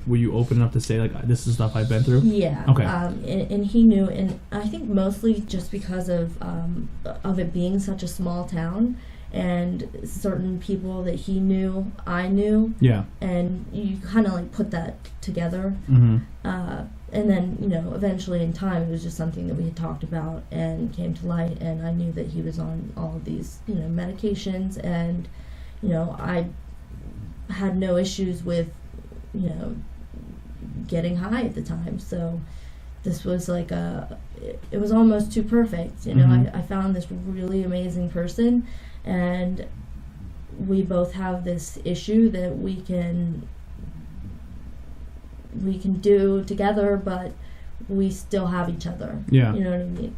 Were you open enough to say, like, this is stuff I've been through? Yeah. Okay. And he knew, and I think mostly just because of it being such a small town, and certain people that he knew, I knew. Yeah. And you kind of like put that together. And then, eventually in time, it was just something that we had talked about and came to light, and I knew that he was on all of these, medications, and, I had no issues with, getting high at the time. So this was like it was almost too perfect. I found this really amazing person, and we both have this issue that we can do together, but we still have each other. Yeah. You know what I mean?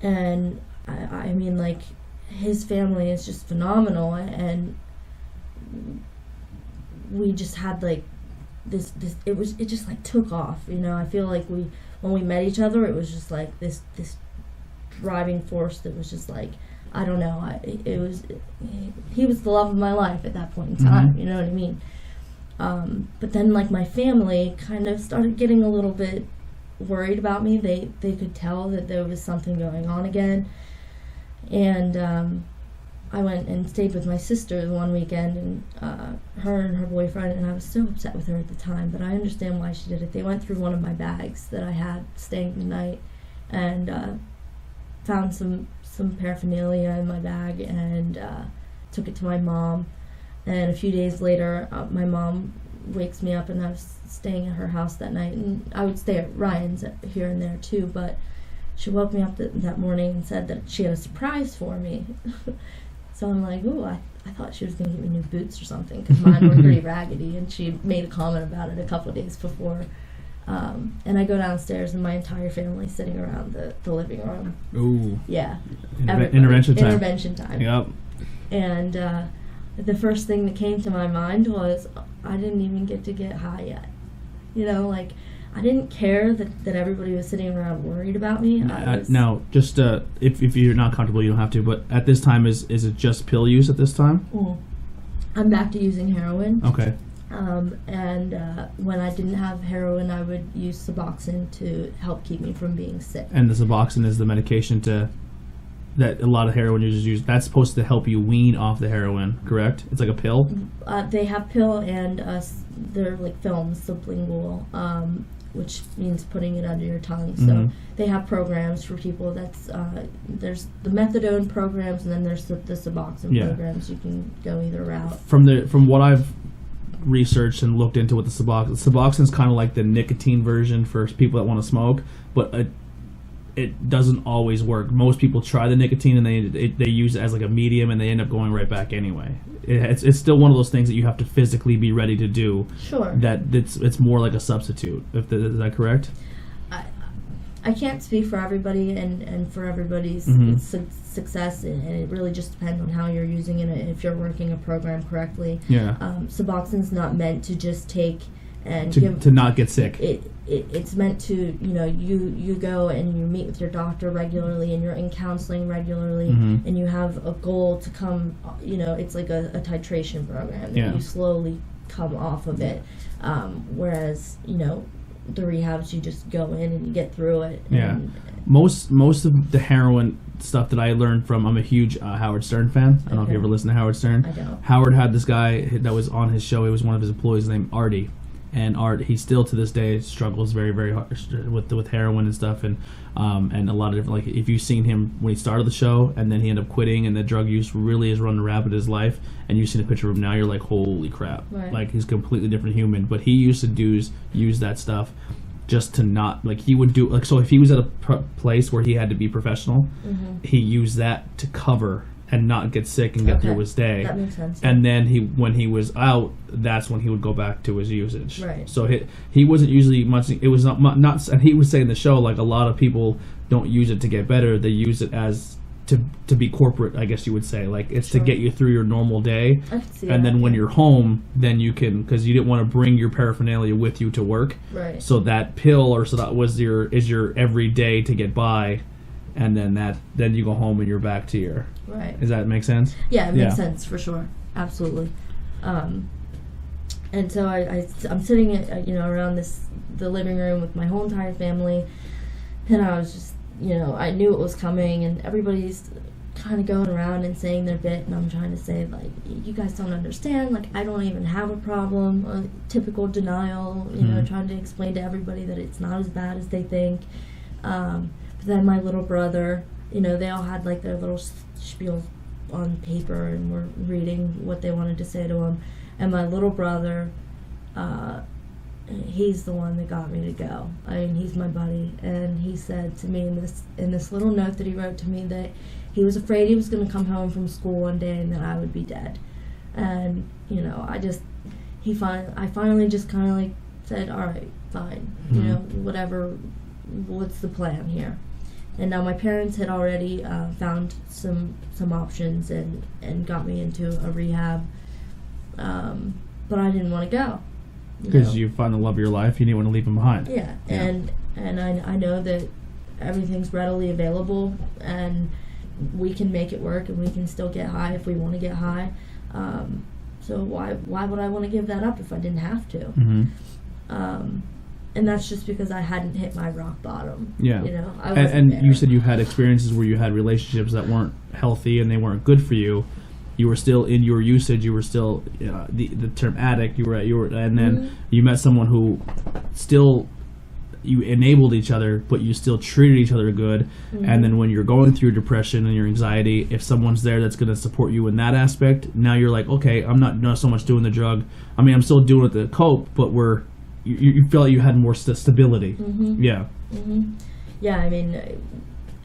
And I mean, like, his family is just phenomenal, and we just had like this it just like took off. I feel like when we met each other, it was just like this driving force that was just like, I don't know, he was the love of my life at that point in time. You know what I mean? But then, like, my family kind of started getting a little bit worried about me. They could tell that there was something going on again, and I went and stayed with my sister one weekend, and her and her boyfriend, and I was so upset with her at the time, but I understand why she did it. They went through one of my bags that I had staying the night, and found some paraphernalia in my bag, and took it to my mom. And a few days later, my mom wakes me up, and I was staying at her house that night, and I would stay at Ryan's here and there too, but she woke me up that morning and said that she had a surprise for me. So I'm like, ooh, I thought she was going to get me new boots or something, because mine were pretty raggedy, and she made a comment about it a couple of days before. And I go downstairs, and my entire family's sitting around the living room. Ooh. Yeah. Intervention time. Intervention time. Yep. And the first thing that came to my mind was, I didn't even get to get high yet. Like, I didn't care that everybody was sitting around worried about me. Now, just if you're not comfortable, you don't have to. But at this time, is it just pill use at this time? I'm back to using heroin. Okay. And when I didn't have heroin, I would use Suboxone to help keep me from being sick. And the Suboxone is the medication that a lot of heroin users use. That's supposed to help you wean off the heroin, correct? It's like a pill? They have pill, and they're like films, sublingual, which means putting it under your tongue. So they have programs for people. There's the methadone programs, and then there's the Suboxone programs. You can go either route. From what I've researched and looked into with the Suboxone is kind of like the nicotine version for people that want to smoke, but it doesn't always work. Most people try the nicotine, and they use it as like a medium, and they end up going right back anyway. It's still one of those things that you have to physically be ready to do. Sure. That it's more like a substitute. Is that correct? I can't speak for everybody and for everybody's success, and it really just depends on how you're using it, and if you're working a program correctly. Yeah. Suboxone's not meant to just take and to not get sick. It's meant to, you go and you meet with your doctor regularly, and you're in counseling regularly, and you have a goal to come, it's like a titration program that you slowly come off of it, whereas, the rehabs, you just go in and you get through it. And most of the heroin stuff that I learned from, I'm a huge Howard Stern fan. I don't know if you ever listen to Howard Stern. I don't. Howard had this guy that was on his show. He was one of his employees named Artie. And Art, he still to this day struggles very, very hard with heroin and stuff, and a lot of different. Like if you've seen him when he started the show, and then he ended up quitting, and the drug use really is running rapid in his life, and you've seen a picture of him now, you're like, holy crap! Right. Like he's a completely different human. But he used to use that stuff just to not, like, he would do, like, so if he was at a place where he had to be professional, he used that to cover and not get sick and get through his day. That makes sense. And then when he was out, that's when he would go back to his usage. Right. So he wasn't usually much. It was not. And he was saying in the show, like, a lot of people don't use it to get better. They use it as to be corporate, I guess you would say. Like, it's to get you through your normal day. I can see and that, then when you're home, then you can, because you didn't want to bring your paraphernalia with you to work. Right. So that pill that was your every day to get by. And then you go home and you're back to your... Right. Does that make sense? Yeah, it makes sense, for sure. Absolutely. And so I'm sitting around the living room with my whole entire family, and I was just, I knew it was coming, and everybody's kind of going around and saying their bit, and I'm trying to say, like, you guys don't understand, like, I don't even have a problem, typical denial, trying to explain to everybody that it's not as bad as they think. But then my little brother, they all had like their little spiel on paper and were reading what they wanted to say to him. And my little brother, he's the one that got me to go. I mean, he's my buddy, and he said to me in this little note that he wrote to me that he was afraid he was going to come home from school one day and that I would be dead. And I finally just kind of like said, all right, fine, whatever. What's the plan here? And now my parents had already found some options and got me into a rehab, but I didn't want to go. Because you found the love of your life, you didn't want to leave them behind. Yeah. And I know that everything's readily available, and we can make it work, and we can still get high if we want to get high. So why would I want to give that up if I didn't have to? And that's just because I hadn't hit my rock bottom. Yeah. I wasn't and there. You said you had experiences where you had relationships that weren't healthy and they weren't good for you. You were still in your usage. You were still the term addict. You were, and then you met someone who still, you enabled each other, but you still treated each other good. And then when you're going through depression and your anxiety, if someone's there that's going to support you in that aspect, now you're like, okay, I'm not so much doing the drug. I mean, I'm still doing it to cope, but you feel like you had more stability. Yeah. Yeah, I mean,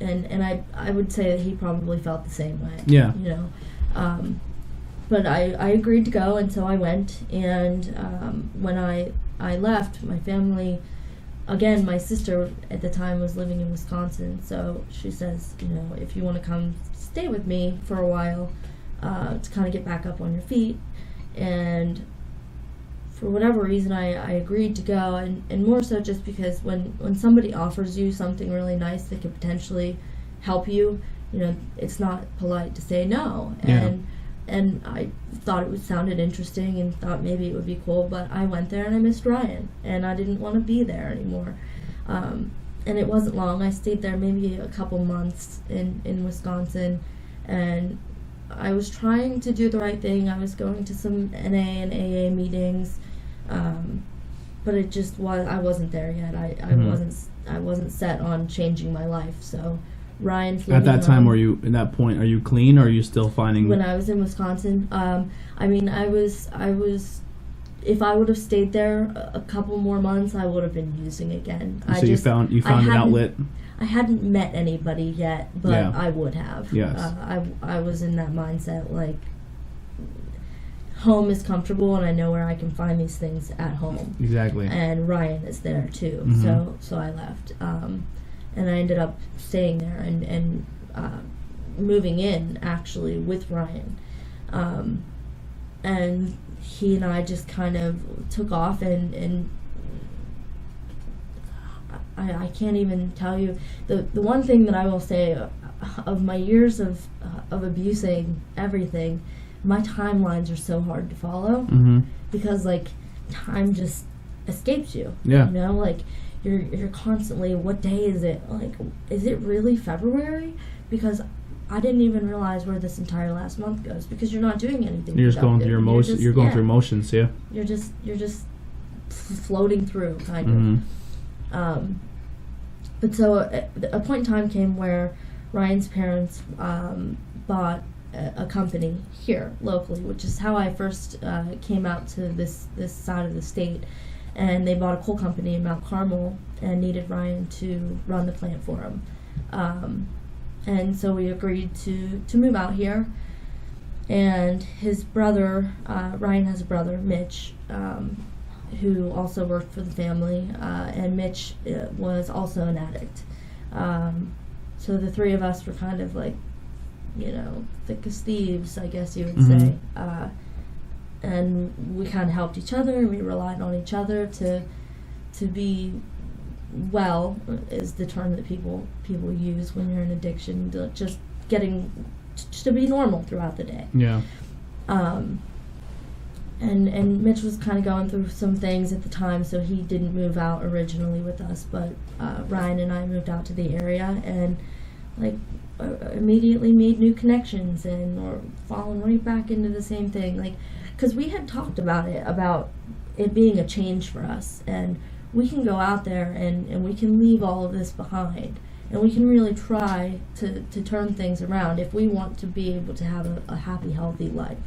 and I would say that he probably felt the same way. Yeah. But I agreed to go, and so I went. And when I left, my family, again, my sister at the time was living in Wisconsin, so she says, if you want to come stay with me for a while, to kind of get back up on your feet. And for whatever reason, I agreed to go, and more so just because when somebody offers you something really nice that could potentially help you, it's not polite to say no. And I thought it sounded interesting and thought maybe it would be cool, but I went there and I missed Ryan, and I didn't want to be there anymore. And it wasn't long. I stayed there maybe a couple months in Wisconsin, and I was trying to do the right thing. I was going to some NA and AA meetings, but it just was. I wasn't there yet. I wasn't set on changing my life. So Ryan's at that time. Were you in that point? Are you clean, or are you still finding? When I was in Wisconsin, I mean, I was. If I would have stayed there a couple more months, I would have been using again. So you found an outlet. I hadn't met anybody yet, but I would have. Yes. I was in that mindset, like, home is comfortable, and I know where I can find these things at home. Exactly. And Ryan is there too, so I left, and I ended up staying there and moving in actually with Ryan, and he and I just kind of took off, and I can't even tell you the one thing that I will say of my years of abusing everything. My timelines are so hard to follow because like time just escapes you. Yeah. You know, like you're constantly, what day is it? Like, is it really February? Because I didn't even realize where this entire last month goes because you're not doing anything. You're just going through your emotions. You're going through emotions, yeah. You're just floating through, kind of. But so a point in time came where Ryan's parents bought a company here locally, which is how I first came out to this side of the state. And they bought a coal company in Mount Carmel and needed Ryan to run the plant for them. And so we agreed to move out here. And his brother, Ryan has a brother, Mitch, who also worked for the family. And Mitch was also an addict. So the three of us were kind of like, thick as thieves, I guess you would say. And we kind of helped each other. We relied on each other to be well, is the term that people use when you're in addiction. Just getting to be normal throughout the day. Yeah. And Mitch was kind of going through some things at the time, so he didn't move out originally with us. But Ryan and I moved out to the area, and immediately made new connections, and we're falling right back into the same thing. Because we had talked about it being a change for us, and we can go out there and we can leave all of this behind, and we can really try to turn things around if we want to be able to have a happy, healthy life.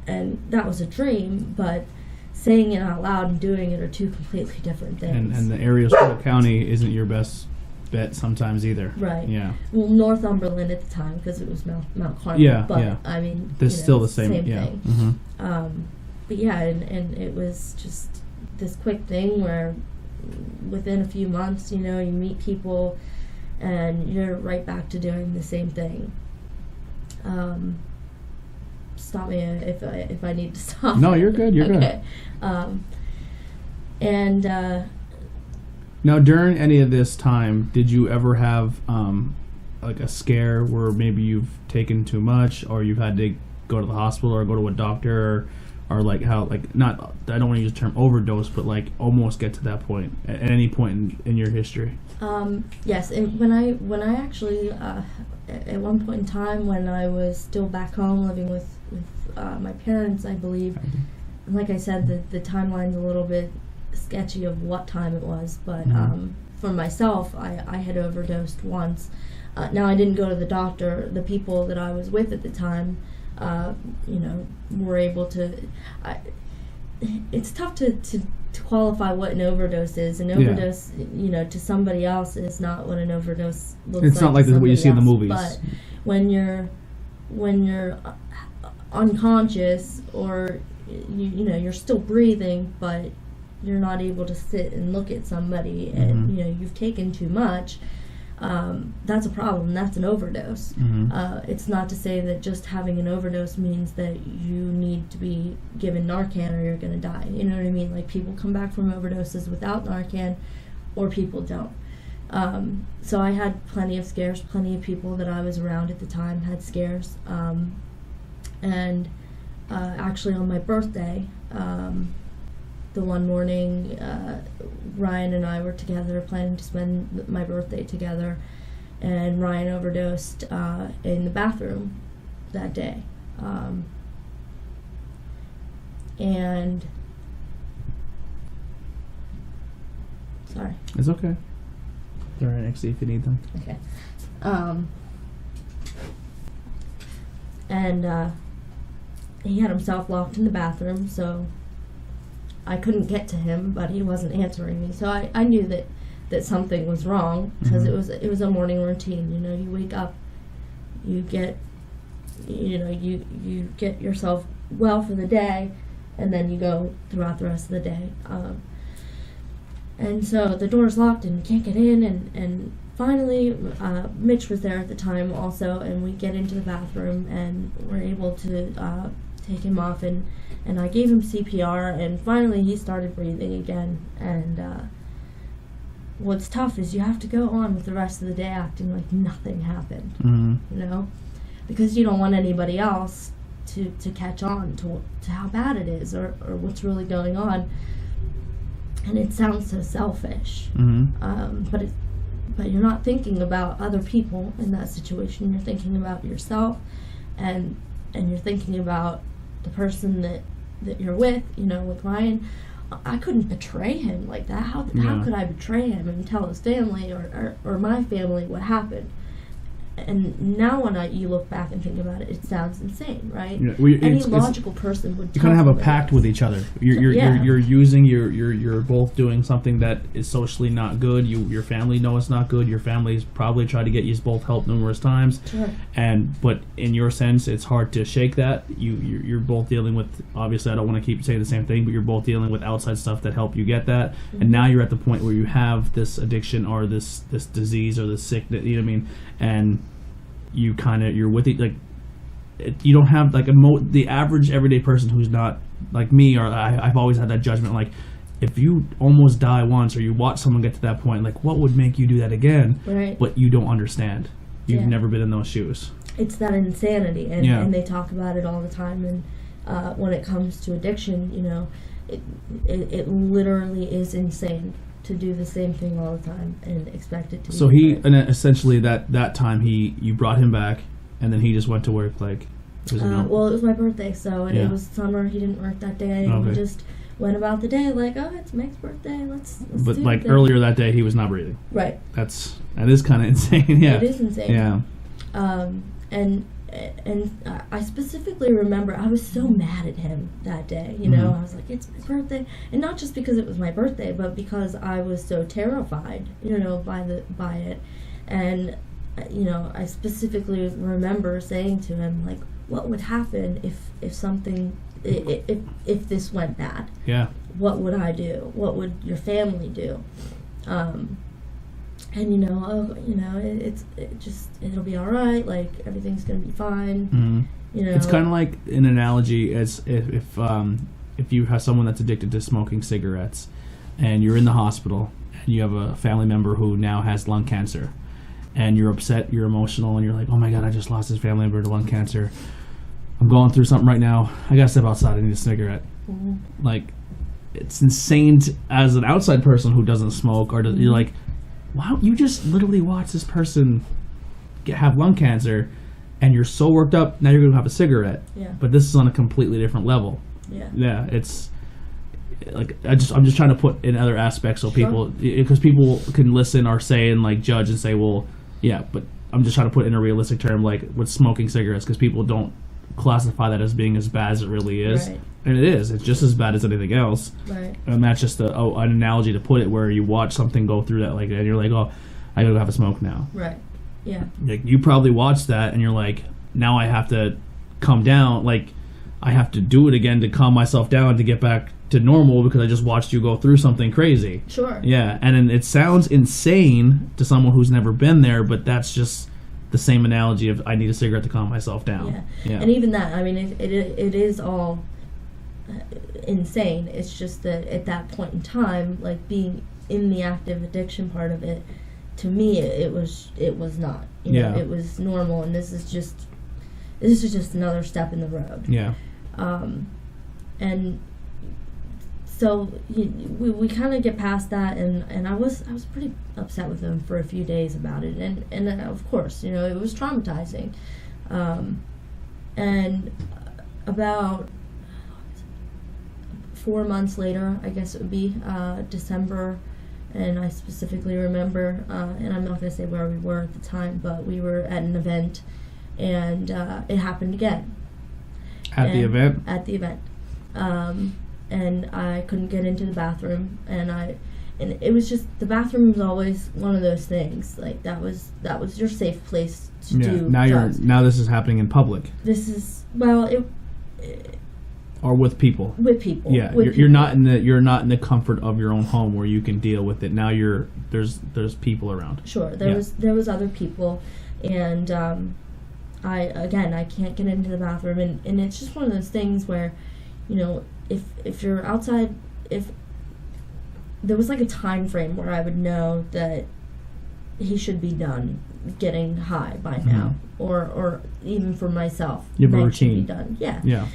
And that was a dream, but saying it out loud and doing it are two completely different things. And the area of Suffolk County isn't your best bet sometimes either. Right. Yeah. Well, Northumberland at the time, because it was Mount Carmel. Yeah, but, yeah. I mean, It's still the same thing. But yeah, and it was just this quick thing where within a few months, you meet people and you're right back to doing the same thing. Stop me if I need to stop. No, you're good. You're okay. good. Now, during any of this time, did you ever have a scare where maybe you've taken too much, or you've had to go to the hospital or go to a doctor, or not? I don't want to use the term overdose, but almost get to that point at any point in your history. Yes, and when I actually at one point in time when I was still back home living with my parents, I believe, and like I said, the timeline's a little bit sketchy of what time it was, but for myself, I had overdosed once. Now, I didn't go to the doctor. The people that I was with at the time, were able to. It's tough to qualify what an overdose is. An overdose, to somebody else is not what an overdose looks like. It's not like what you see in the movies. But when you're unconscious, or you're still breathing, but you're not able to sit and look at somebody, and you've taken too much, that's a problem. That's an overdose. It's not to say that just having an overdose means that you need to be given Narcan or you're going to die. You know what I mean? Like, people come back from overdoses without Narcan, or people don't. So I had plenty of scares. Plenty of people that I was around at the time had scares. And actually on my birthday, the one morning, Ryan and I were together, planning to spend my birthday together, and Ryan overdosed in the bathroom that day. And sorry. It's okay. They're right next to you if you need them. Okay. And he had himself locked in the bathroom, so I couldn't get to him, but he wasn't answering me. So I knew that something was wrong, because it was a morning routine. You wake up, you get you get yourself well for the day, and then you go throughout the rest of the day. And so the door's locked and we can't get in, and finally Mitch was there at the time also, and we get into the bathroom and we're able to take him off, and I gave him CPR, and finally he started breathing again. And what's tough is you have to go on with the rest of the day acting like nothing happened, you know, because you don't want anybody else to catch on to how bad it is or what's really going on. And it sounds so selfish, but you're not thinking about other people in that situation. You're thinking about yourself, and you're thinking about the person that you're with. You know, with Ryan, I couldn't betray him like that. How could I betray him and tell his family or my family what happened? And now when you look back and think about it, it sounds insane, right? Yeah, any logical person would. You kind of have a pact with each other. You're using you're both doing something that is socially not good. Your family know it's not good. Your family's probably tried to get you both help numerous times. Sure. But in your sense, it's hard to shake that. You're both dealing with, obviously I don't want to keep saying the same thing, but you're both dealing with outside stuff that help you get that. And now you're at the point where you have this addiction or this disease or this sickness. You know what I mean? And you're with it, like you don't have like the average everyday person who's not like me, or I've always had that judgment, like if you almost die once or you watch someone get to that point, like what would make you do that again? Right. But you don't understand. You've never been in those shoes. It's that insanity, and they talk about it all the time. And when it comes to addiction, you know, it literally is insane to do the same thing all the time and expect it to be so different. And essentially that time you brought him back, and then he just went to work like well, it was my birthday, so it was summer. He didn't work that day. Okay. We just went about the day like, oh, it's Meg's birthday, let's but do like it. earlier that day he was not breathing. Right. That is kind of insane. Yeah, it is insane. Yeah. And I specifically remember I was so mad at him that day. You know, I was like, it's my birthday, and not just because it was my birthday, but because I was so terrified, you know, by it. And you know, I specifically remember saying to him, like, what would happen if something if this went bad? Yeah. What would I do? What would your family do? And it'll be all right. Like everything's gonna be fine. You know, it's kind of like an analogy as if you have someone that's addicted to smoking cigarettes, and you're in the hospital, and you have a family member who now has lung cancer, and you're upset, you're emotional, and you're like, oh my god, I just lost this family member to lung cancer. I'm going through something right now. I gotta step outside. I need a cigarette. Like, it's insane as an outside person who doesn't smoke, or you're like, wow, you just literally watch this person have lung cancer, and you're so worked up. Now you're gonna have a cigarette. Yeah. But this is on a completely different level. Yeah. Yeah. It's like I'm just trying to put in other aspects so people, because people can listen or say and like judge and say, well, yeah, but I'm just trying to put in a realistic term, like with smoking cigarettes, because people don't classify that as being as bad as it really is. Right. And it is. It's just as bad as anything else. Right. And that's just an analogy to put it, where you watch something go through that, like, and you're like, oh, I gotta go have a smoke now. Right. Yeah. Like, you probably watched that, and you're like, now I have to calm down. Like, I have to do it again to calm myself down to get back to normal, because I just watched you go through something crazy. Sure. Yeah. And then it sounds insane to someone who's never been there, but that's just the same analogy of I need a cigarette to calm myself down. Yeah. And even that, I mean, it is all insane. It's just that at that point in time, like being in the active addiction part of it, to me it was not. You know, it was normal, and this is just another step in the road. Yeah. And so we kind of get past that, and I was pretty upset with him for a few days about it, and of course, you know, it was traumatizing. And about 4 months later, I guess it would be December, and I specifically remember, and I'm not going to say where we were at the time, but we were at an event, and it happened again. At the event? At the event. And I couldn't get into the bathroom, and it was just, the bathroom was always one of those things, like that was your safe place to do drugs. Now this is happening in public. This is, well, or with people. With people. Yeah, you're not in the comfort of your own home where you can deal with it. Now there's people around. Sure, there was other people, and I can't get into the bathroom, and it's just one of those things where, you know, if you're outside, if there was like a time frame where I would know that he should be done getting high by now, or even for myself, you have a night should be routine. done. Yeah. Yeah.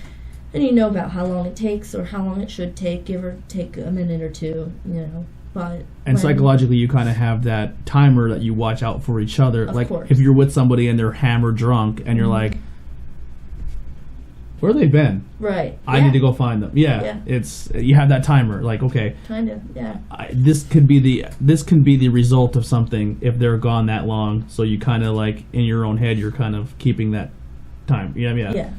And you know about how long it takes, or how long it should take, give or take a minute or two, you know. But And psychologically, you kind of have that timer that you watch out for each other. Of like course. if you're with somebody and they're hammered drunk, and you're like, "Where have they been? right, I need to go find them." Yeah. It's you have that timer. Like, okay, kind of, yeah, this can be the result of something if they're gone that long. So you kind of like in your own head, you're kind of keeping that time. Yeah.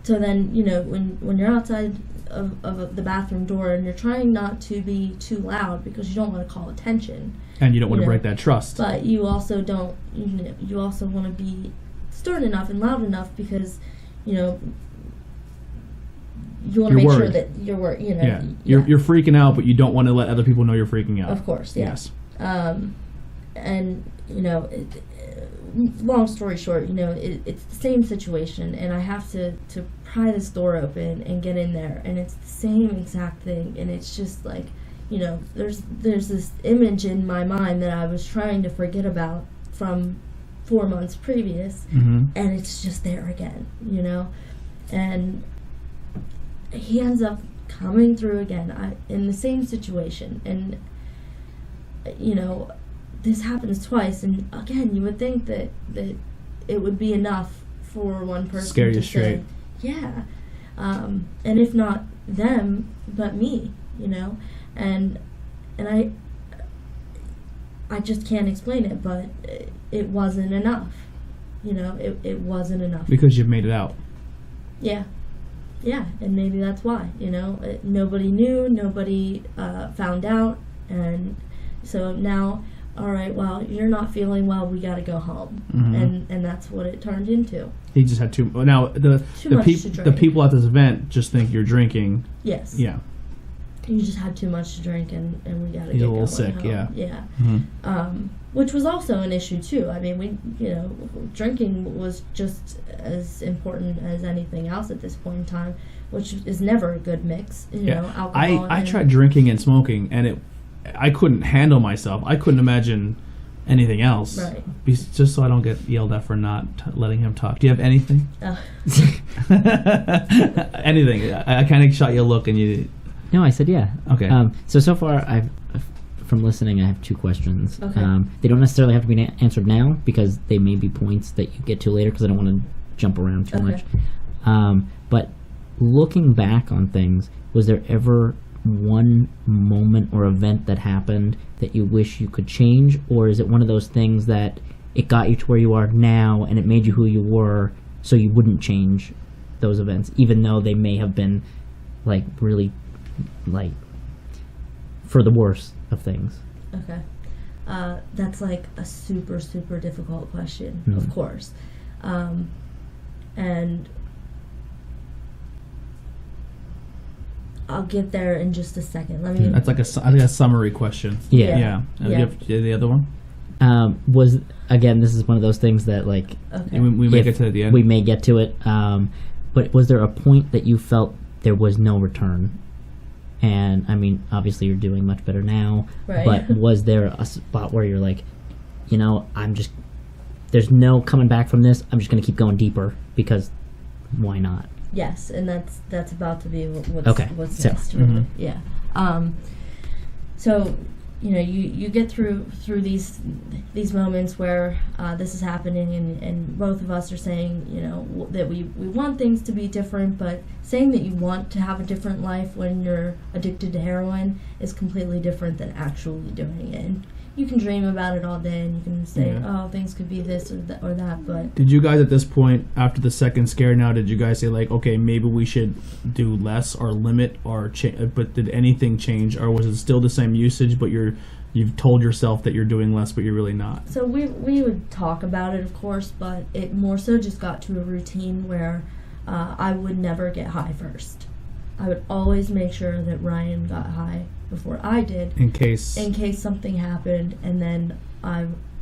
So then, you know, when you're outside of the bathroom door and you're trying not to be too loud because you don't want to call attention, And you don't want to You know, break that trust. but you also don't, you also want to be stern enough and loud enough because, you know, you want to You're make sure worried. that you're worried, you know. Yeah. You're freaking out, but you don't want to let other people know you're freaking out. Of course, yeah. Yes. And, you know, long story short, you know, it's the same situation, and I have to pry this door open and get in there, and it's the same exact thing, and it's just like, you know, there's this image in my mind that I was trying to forget about from 4 months previous, Mm-hmm. and it's just there again, you know, and he ends up coming through again in the same situation, and, you know, this happens twice, and again, you would think that it would be enough for one person Scare you to straight. say, yeah, and if not them, but me, you know, and I just can't explain it, but it wasn't enough, you know, it wasn't enough. Because you've made it out. Yeah, and maybe that's why, you know, nobody knew, nobody found out, and so now, all right, well, you're not feeling well, we got to go home, and that's what it turned into. He just had too. Now the much to the drink. people at this event just think you're drinking. Yes. Yeah. You just had too much to drink, and we got to He's get a little going sick, home. yeah. Yeah. Mm-hmm. Which was also an issue too. I mean, we, you know, drinking was just as important as anything else at this point in time, which is never a good mix. You know, alcohol. I and tried drinking and smoking, and I couldn't handle myself. I couldn't imagine anything else. Right. Just so I don't get yelled at for not letting him talk. Do you have anything? Anything? I kind of shot you a look, and you. No, I said yeah. Okay. So far, from listening, I have 2 questions. Okay. They don't necessarily have to be answered now because they may be points that you get to later because I don't want to jump around too Okay. much. But looking back on things, was there ever one moment or event that happened that you wish you could change, or is it one of those things that it got you to where you are now and it made you who you were, so you wouldn't change those events, even though they may have been like really like for the worst of things? Okay. That's like a super, super difficult question, Mhm. of course. And I'll get there in just a second. Let me. That's like I think a summary question. Yeah. Yeah. Yeah. You have the other one? Was again, this is one of those things that like Okay. We may if get to it at the end. we may get to it. But was there a point that you felt there was no return? And I mean, obviously you're doing much better now. Right. But was there a spot where you're like, you know, there's no coming back from this. I'm just going to keep going deeper because why not? Yes, and that's about to be what's Okay, what's so- next. Really. Yeah. So, you know, you get through these moments where this is happening, and both of us are saying, you know, that we want things to be different, but saying that you want to have a different life when you're addicted to heroin is completely different than actually doing it. And you can dream about it all day, and you can say, Yeah. oh, things could be this or that, but Did you guys at this point, after the second scare now, did you guys say like, okay, maybe we should do less or limit or change? But did anything change, or was it still the same usage, but you've told yourself that you're doing less, but you're really not? So we would talk about it, of course, but it more so just got to a routine where I would never get high first. I would always make sure that Ryan got high before I did, In case in case something happened, and then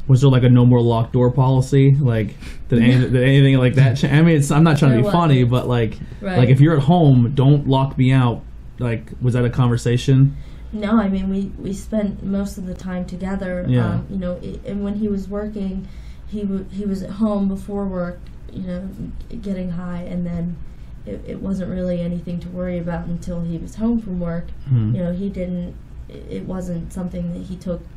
Was there like a no more locked door policy? Like, did anything like that? I mean, I'm not trying to be funny, but like if you're at home, don't lock me out. Like, was that a conversation? No, I mean we spent most of the time together. Yeah. And when he was working, he was at home before work, getting high, and then it wasn't really anything to worry about until he was home from work. Mm-hmm. It wasn't something that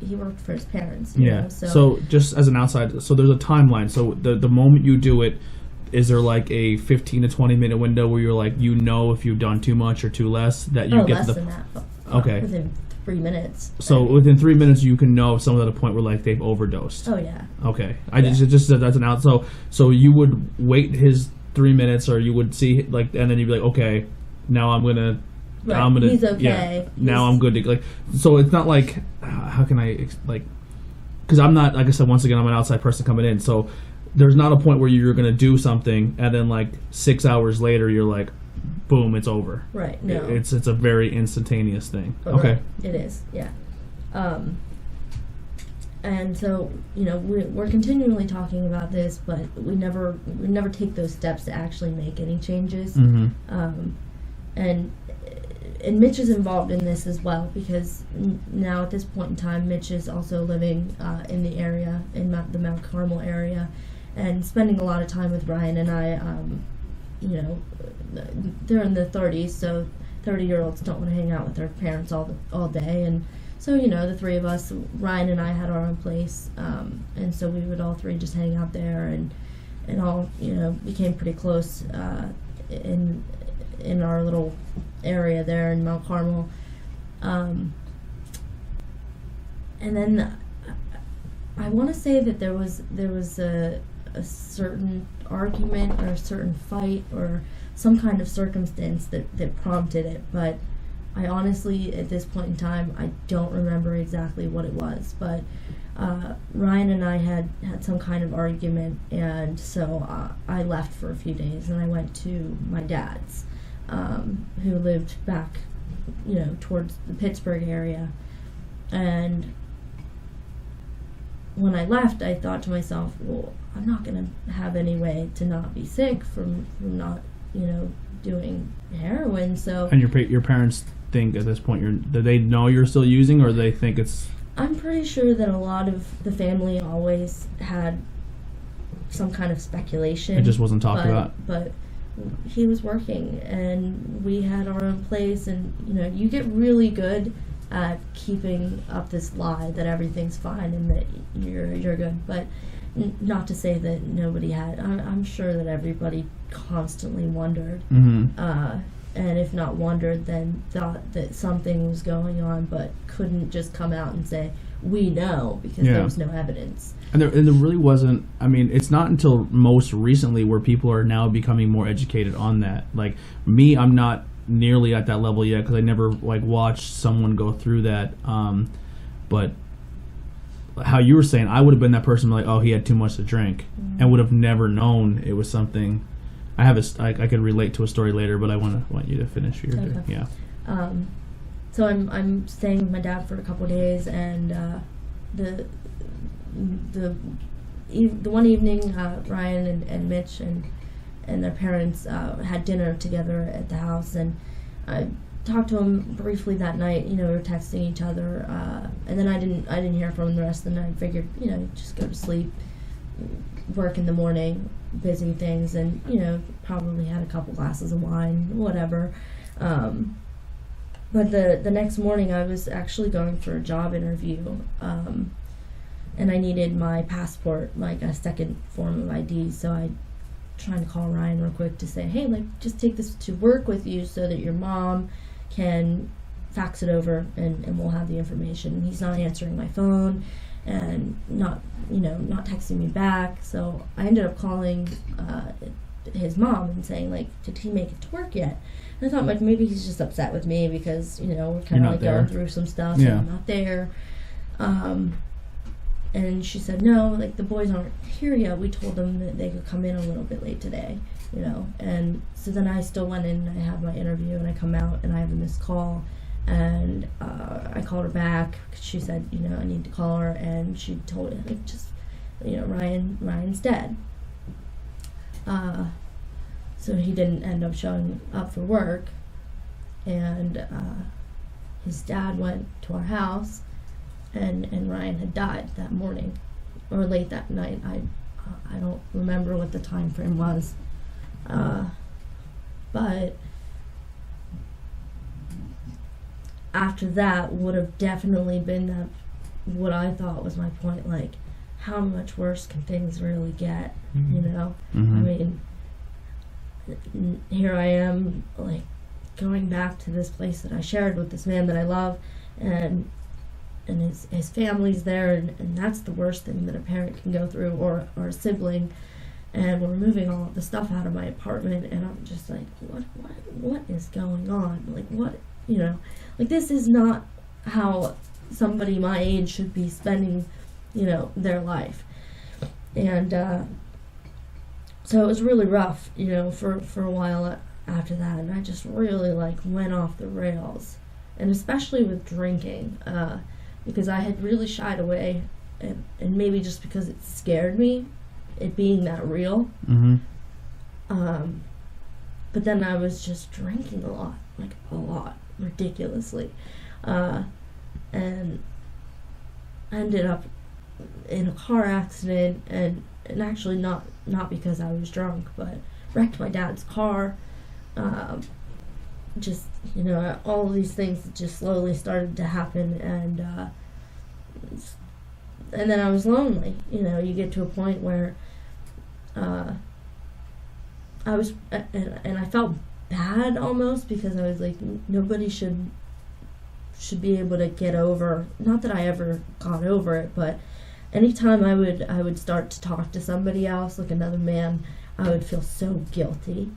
he worked for his parents. So just as an outside, so there's a timeline. So the moment you do it, is there like a 15 to 20 minute window where you're like, if you've done too much or too less, that you get less than that. Okay. Within 3 minutes. So within 3 minutes, you can know if someone's at a point where like they've overdosed. Oh yeah. Okay. I just said that's an out. So you would wait his 3 minutes, or you would see like, and then you'd be like, okay, now I'm gonna. Right. I'm gonna. He's okay. Yeah. Now I'm good to like. So it's not like, how can I like? Because I'm not, like I said, once again, I'm an outside person coming in. So there's not a point where you're gonna do something and then like 6 hours later you're like, boom, it's over. Right. No. It's a very instantaneous thing. Right. Okay. It is. Yeah. And so we're continually talking about this, but we never take those steps to actually make any changes. Mm-hmm. And Mitch is involved in this as well, because now at this point in time, Mitch is also living in the area, in the Mount Carmel area, and spending a lot of time with Ryan and I. They're in their 30s, so 30-year-olds don't want to hang out with their parents all day, and so the three of us, Ryan and I, had our own place, and so we would all three just hang out there, and all became pretty close in our little area there in Mount Carmel, and then I want to say that there was a certain argument or a certain fight or some kind of circumstance that prompted it, but I honestly, at this point in time, I don't remember exactly what it was, but Ryan and I had some kind of argument, and so I left for a few days, and I went to my dad's, who lived back, towards the Pittsburgh area, and when I left, I thought to myself, well, I'm not going to have any way to not be sick from not, doing heroin, so... And your parents think at this point, do they know you're still using, or they think it's... I'm pretty sure that a lot of the family always had some kind of speculation. It just wasn't talked about. But he was working, and we had our own place, and you get really good at keeping up this lie that everything's fine and that you're good. But not to say that nobody had. I'm sure that everybody constantly wondered. Mm-hmm. And if not wondered, then thought that something was going on, but couldn't just come out and say, we know, because there was no evidence. And there really wasn't. I mean, it's not until most recently where people are now becoming more educated on that. Like me, I'm not nearly at that level yet, because I never watched someone go through that. But how you were saying, I would have been that person like, oh, he had too much to drink, and would have never known it was something. I could relate to a story later, but I want you to finish your Okay. So I'm staying with my dad for a couple of days, and the one evening, Ryan and Mitch and their parents had dinner together at the house, and I talked to them briefly that night. We were texting each other, and then I didn't hear from them the rest of the night. I figured, just go to sleep, work in the morning, busy things, and probably had a couple glasses of wine, whatever. But the next morning, I was actually going for a job interview, and I needed my passport, like a second form of ID. So I trying to call Ryan real quick to say, hey, just take this to work with you so that your mom can fax it over, and we'll have the information. And he's not answering my phone, and not texting me back. So I ended up calling his mom and saying, did he make it to work yet? And I thought, maybe he's just upset with me because, we're kind of going through some stuff, and I'm not there. And she said, no, the boys aren't here yet. We told them that they could come in a little bit late today, And so then I still went in, and I have my interview, and I come out, and I have a missed call. And I called her back. She said, I need to call her, and she told me, Ryan's dead. So he didn't end up showing up for work, and his dad went to our house, and Ryan had died that morning, or late that night. I don't remember what the time frame was, but after that would have definitely been what I thought was my point, like, how much worse can things really get, you know? I mean, here I am, like, going back to this place that I shared with this man that I love, and his family's there, and that's the worst thing that a parent can go through, or a sibling, and we're moving all of the stuff out of my apartment, and I'm just like, what is going on? Like, what, you know, like, this is not how somebody my age should be spending, you know, their life. And so it was really rough, you know, for a while after that, and I just really, like, went off the rails, and especially with drinking, because I had really shied away, and maybe just because it scared me, it being that real. But then I was just drinking a lot, ridiculously, and I ended up in a car accident, and actually not because I was drunk, but wrecked my dad's car. Just, you know, all of these things just slowly started to happen, and then I was lonely. You know, you get to a point where I was, and I felt bad almost, because I was like, nobody should be able to get over, not that I ever got over it, but anytime I would start to talk to somebody else, like another man, I would feel so guilty.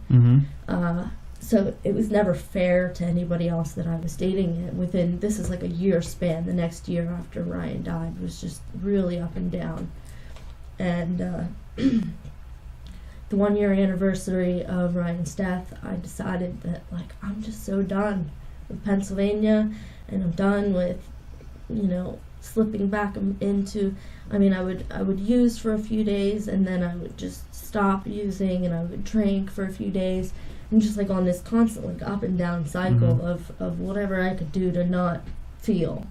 So it was never fair to anybody else that I was dating. Within, this is like a year span, the next year after Ryan died was just really up and down. And the 1 year anniversary of Ryan's death, I decided that, like, I'm just so done with Pennsylvania, and I'm done with, you know, slipping back into, I mean, I would use for a few days, and then I would just stop using, and I would drink for a few days. I'm just, like, on this constant, like, up and down cycle of whatever I could do to not feel.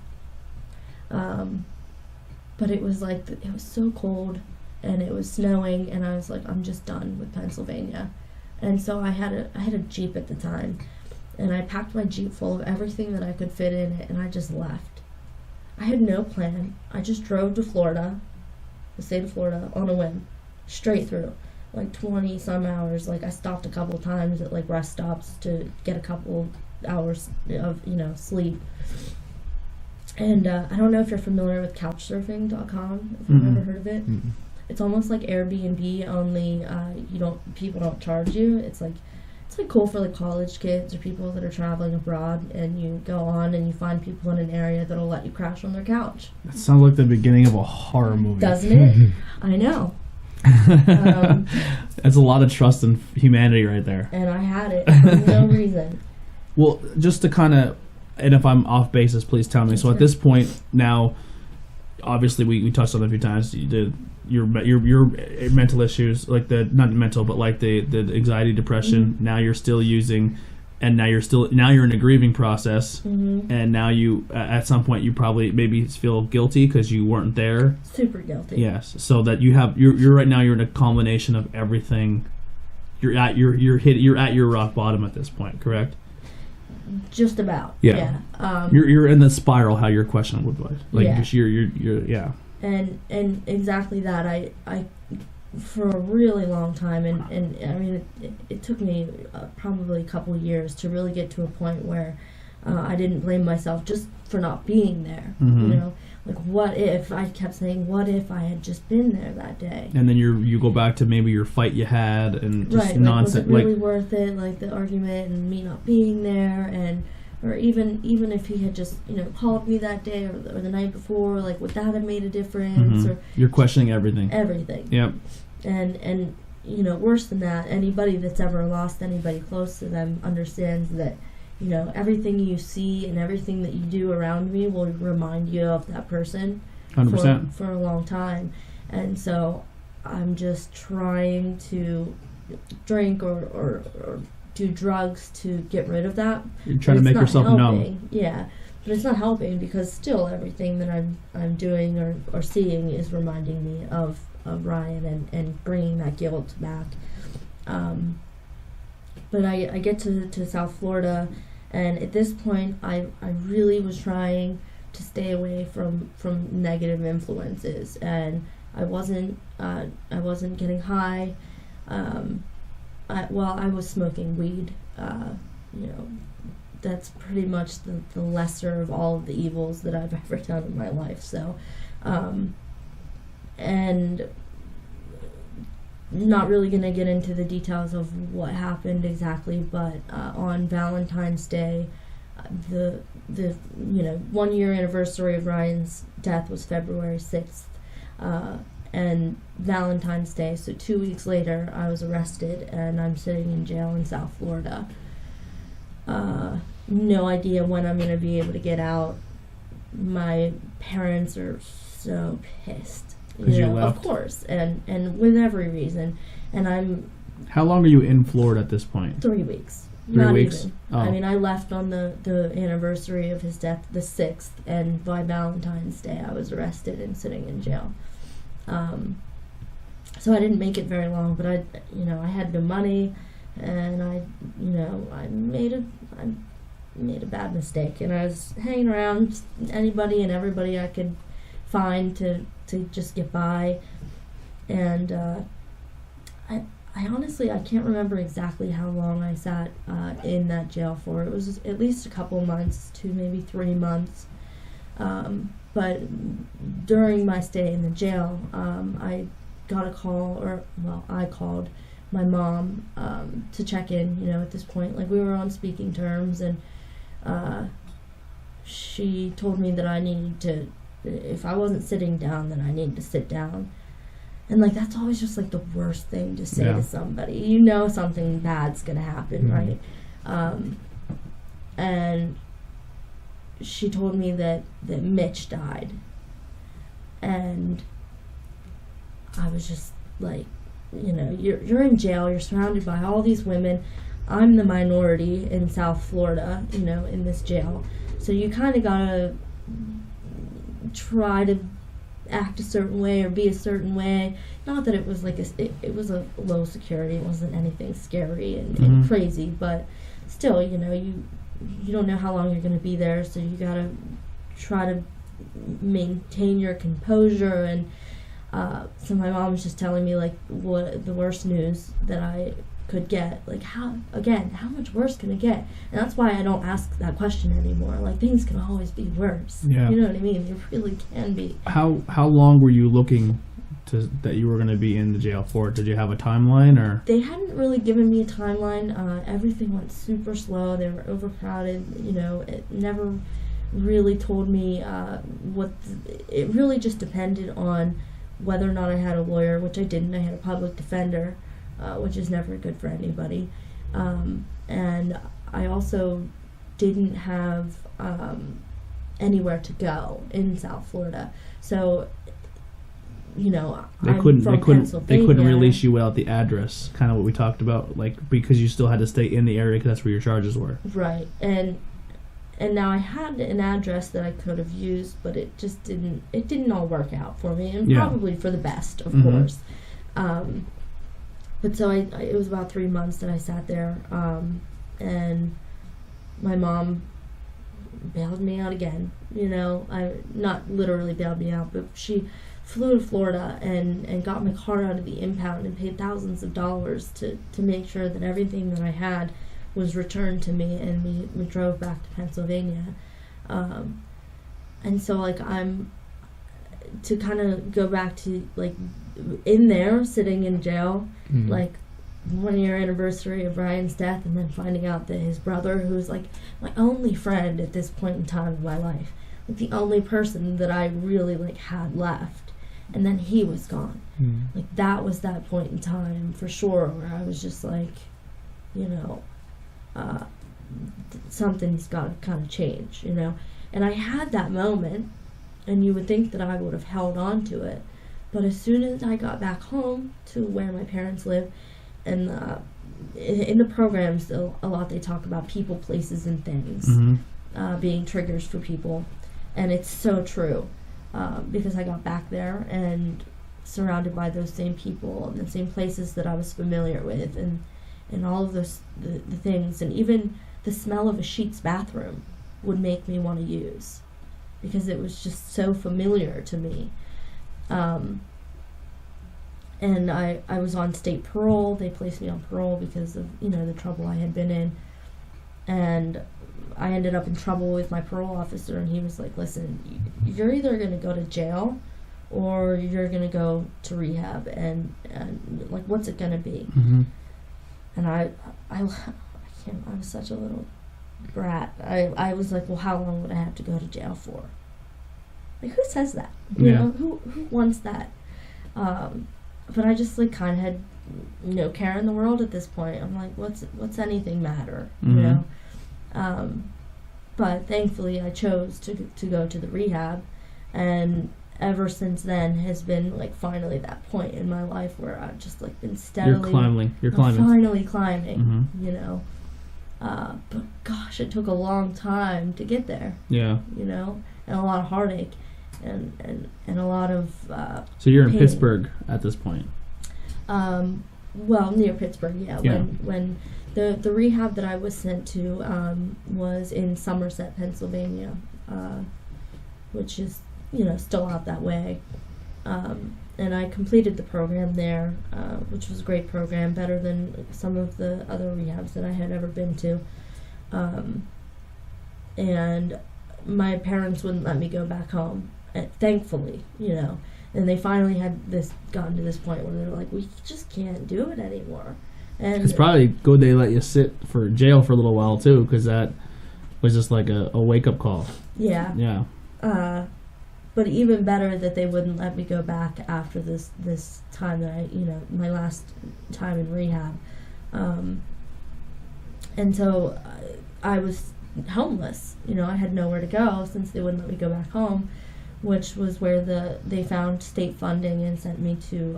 But it was like, it was so cold, and it was snowing, and I was like, I'm just done with Pennsylvania. And so I had a Jeep at the time, and I packed my Jeep full of everything that I could fit in it, and I just left. I had no plan. I just drove to Florida, the state of Florida, on a whim, straight through, like 20 some hours. Like, I stopped a couple times at, like, rest stops to get a couple hours of, you know, sleep. And I don't know if you're familiar with couchsurfing.com, if you've ever heard of it. It's almost like Airbnb, only people don't charge you. It's like cool for, like, college kids or people that are traveling abroad, and you go on and you find people in an area that'll let you crash on their couch. That sounds like the beginning of a horror movie. Doesn't it? I know. That's a lot of trust in humanity right there. And I had it for no reason. Well, just to kind of, and if I'm off basis, please tell me. So at this point now, obviously we touched on it a few times. Your mental issues, like not mental, but like the anxiety, depression. Now you're still using, and now you're in a grieving process, and now you at some point you probably maybe feel guilty because you weren't there. Super guilty. Yes. So that you're right now, you're in a culmination of everything. You're at your rock bottom at this point, correct? Just about. Yeah. You're in the spiral. How your question would be like. Yeah. Just you're. And exactly that. I for a really long time, and I mean, it took me probably a couple of years to really get to a point where I didn't blame myself just for not being there. You know, like, what if, I kept saying, what if I had just been there that day? And then you go back to maybe your fight you had, and just right, nonsense. Like, was it really worth it? Like, the argument and me not being there, or even if he had just, you know, called me that day or the night before, like, would that have made a difference? Or you're questioning everything. Yep. And you know, worse than that, anybody that's ever lost anybody close to them understands that, you know, everything you see and everything that you do around me will remind you of that person 100%. for a long time. And so I'm just trying to drink or do drugs to get rid of that. You're trying to make yourself numb. Yeah, but it's not helping because still everything that I'm doing or seeing is reminding me of Ryan and bringing that guilt back. But I get to South Florida, and at this point I really was trying to stay away from negative influences, and I wasn't getting high. I was smoking weed. That's pretty much the lesser of all of the evils that I've ever done in my life. So, and not really going to get into the details of what happened exactly, but on Valentine's Day, the 1 year anniversary of Ryan's death was February 6th, and Valentine's Day, so 2 weeks later, I was arrested and I'm sitting in jail in South Florida. No idea when I'm going to be able to get out. My parents are so pissed. You left? Of course, and with every reason. And I'm... How long are you in Florida at this point? 3 weeks. 3 Not weeks? even. Oh. I mean, I left on the anniversary of his death, the 6th, and by Valentine's Day I was arrested and sitting in jail. So I didn't make it very long, but I had no money, and I made a bad mistake, and I was hanging around anybody and everybody I could find to just get by, and I honestly I can't remember exactly how long I sat in that jail for. It was at least a couple months, 2 maybe 3 months. But during my stay in the jail, I got a call, I called my mom to check in, at this point. Like, we were on speaking terms, and she told me that I needed to, if I wasn't sitting down, then I needed to sit down. And, that's always just, the worst thing to say to somebody. Something bad's going to happen, right? And she told me that Mitch died. And I was just you're in jail, you're surrounded by all these women. I'm the minority in South Florida, in this jail. So you kind of gotta try to act a certain way or be a certain way. Not that it was it was a low security, it wasn't anything scary and crazy, but still, you don't know how long you're going to be there, so you gotta try to maintain your composure. And so my mom was just telling me what the worst news that I could get, how much worse can it get? And that's why I don't ask that question anymore. Things can always be worse. Yeah. You know what I mean? They really can be. How long were you looking that you were going to be in the jail for? Did you have a timeline, or? They hadn't really given me a timeline. Everything went super slow. They were overcrowded. It never really told me it really just depended on whether or not I had a lawyer, which I didn't. I had a public defender, which is never good for anybody. And I also didn't have anywhere to go in South Florida. So, they couldn't release you without the address, kind of what we talked about, because you still had to stay in the area because that's where your charges were. Right. And now I had an address that I could have used, but it just didn't all work out for me, and probably for the best, of course. But so it was about 3 months that I sat there, and my mom bailed me out again. I not literally bailed me out, but she flew to Florida and got my car out of the impound and paid thousands of dollars to make sure that everything that I had was returned to me, and we drove back to Pennsylvania. And so I'm to kind of go back to in there sitting in jail, 1 year anniversary of Ryan's death, and then finding out that his brother, who's my only friend at this point in time in my life, the only person that I really had left, and then he was gone. That was that point in time for sure where I was just something's got to kind of change, and I had that moment, and you would think that I would have held on to it, But as soon as I got back home to where my parents live, and in the programs, a lot they talk about people, places, and things being triggers for people. And it's so true, because I got back there and surrounded by those same people and the same places that I was familiar with, and all of those the things, and even the smell of a Sheetz bathroom would make me want to use, because it was just so familiar to me. And I was on state parole. They placed me on parole because of, the trouble I had been in. And I ended up in trouble with my parole officer, and he was like, listen, you're either going to go to jail or you're going to go to rehab, and like, what's it going to be? And I was such a little brat. I was like, well, how long would I have to go to jail for? Like, who says that? You know, who wants that? But I just like kind of had no care in the world at this point. I'm like, what's anything matter? You know? But thankfully I chose to go to the rehab, and ever since then has been like finally that point in my life where I've just like been steadily You're climbing. Finally climbing, but gosh, it took a long time to get there. Yeah. And a lot of heartache and a lot of so you're in pain. Pittsburgh at this point. Well, near Pittsburgh, yeah. When the rehab that I was sent to was in Somerset, Pennsylvania, which is still out that way. And I completed the program there, which was a great program, better than some of the other rehabs that I had ever been to. And my parents wouldn't let me go back home, thankfully, And they finally had gotten to this point where they're like, we just can't do it anymore. And it's probably good they let you sit for jail for a little while too, because that was just like a wake up call. Yeah. Yeah. But even better that they wouldn't let me go back after this time that my last time in rehab. And so I was homeless. I had nowhere to go since they wouldn't let me go back home, which was where they found state funding and sent me to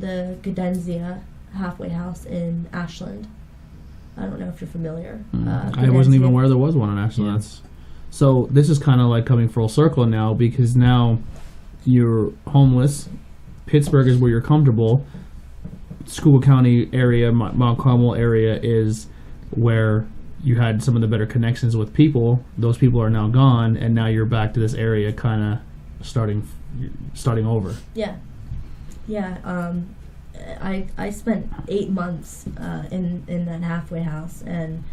the Gadenzia halfway house in Ashland. I don't know if you're familiar. I wasn't even aware there was one in Ashland. Yeah. So this is kind of like coming full circle now, because now you're homeless. Pittsburgh is where you're comfortable. Schuylkill County area, Mount Carmel area is where you had some of the better connections with people. Those people are now gone, and now you're back to this area kind of starting over. Yeah. I spent 8 months in that halfway house, and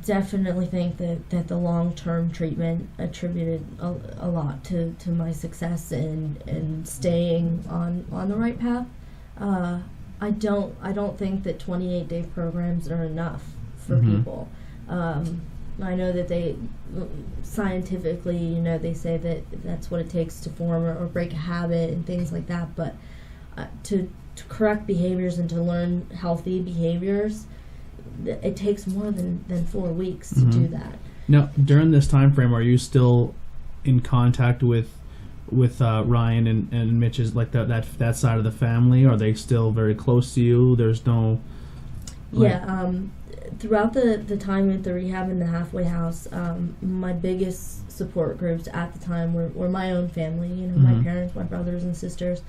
definitely think that the long-term treatment attributed a lot to my success in staying on the right path. I don't think that 28-day programs are enough for people. I know that they scientifically, they say that that's what it takes to form or break a habit and things like that, but to correct behaviors and to learn healthy behaviors, it takes more than 4 weeks to do that. Now, during this time frame, are you still in contact with Ryan and Mitch's, like that side of the family? Are they still very close to you? There's no... Throughout the time at the rehab and the halfway house, my biggest support groups at the time were my own family, my parents, my brothers and sisters,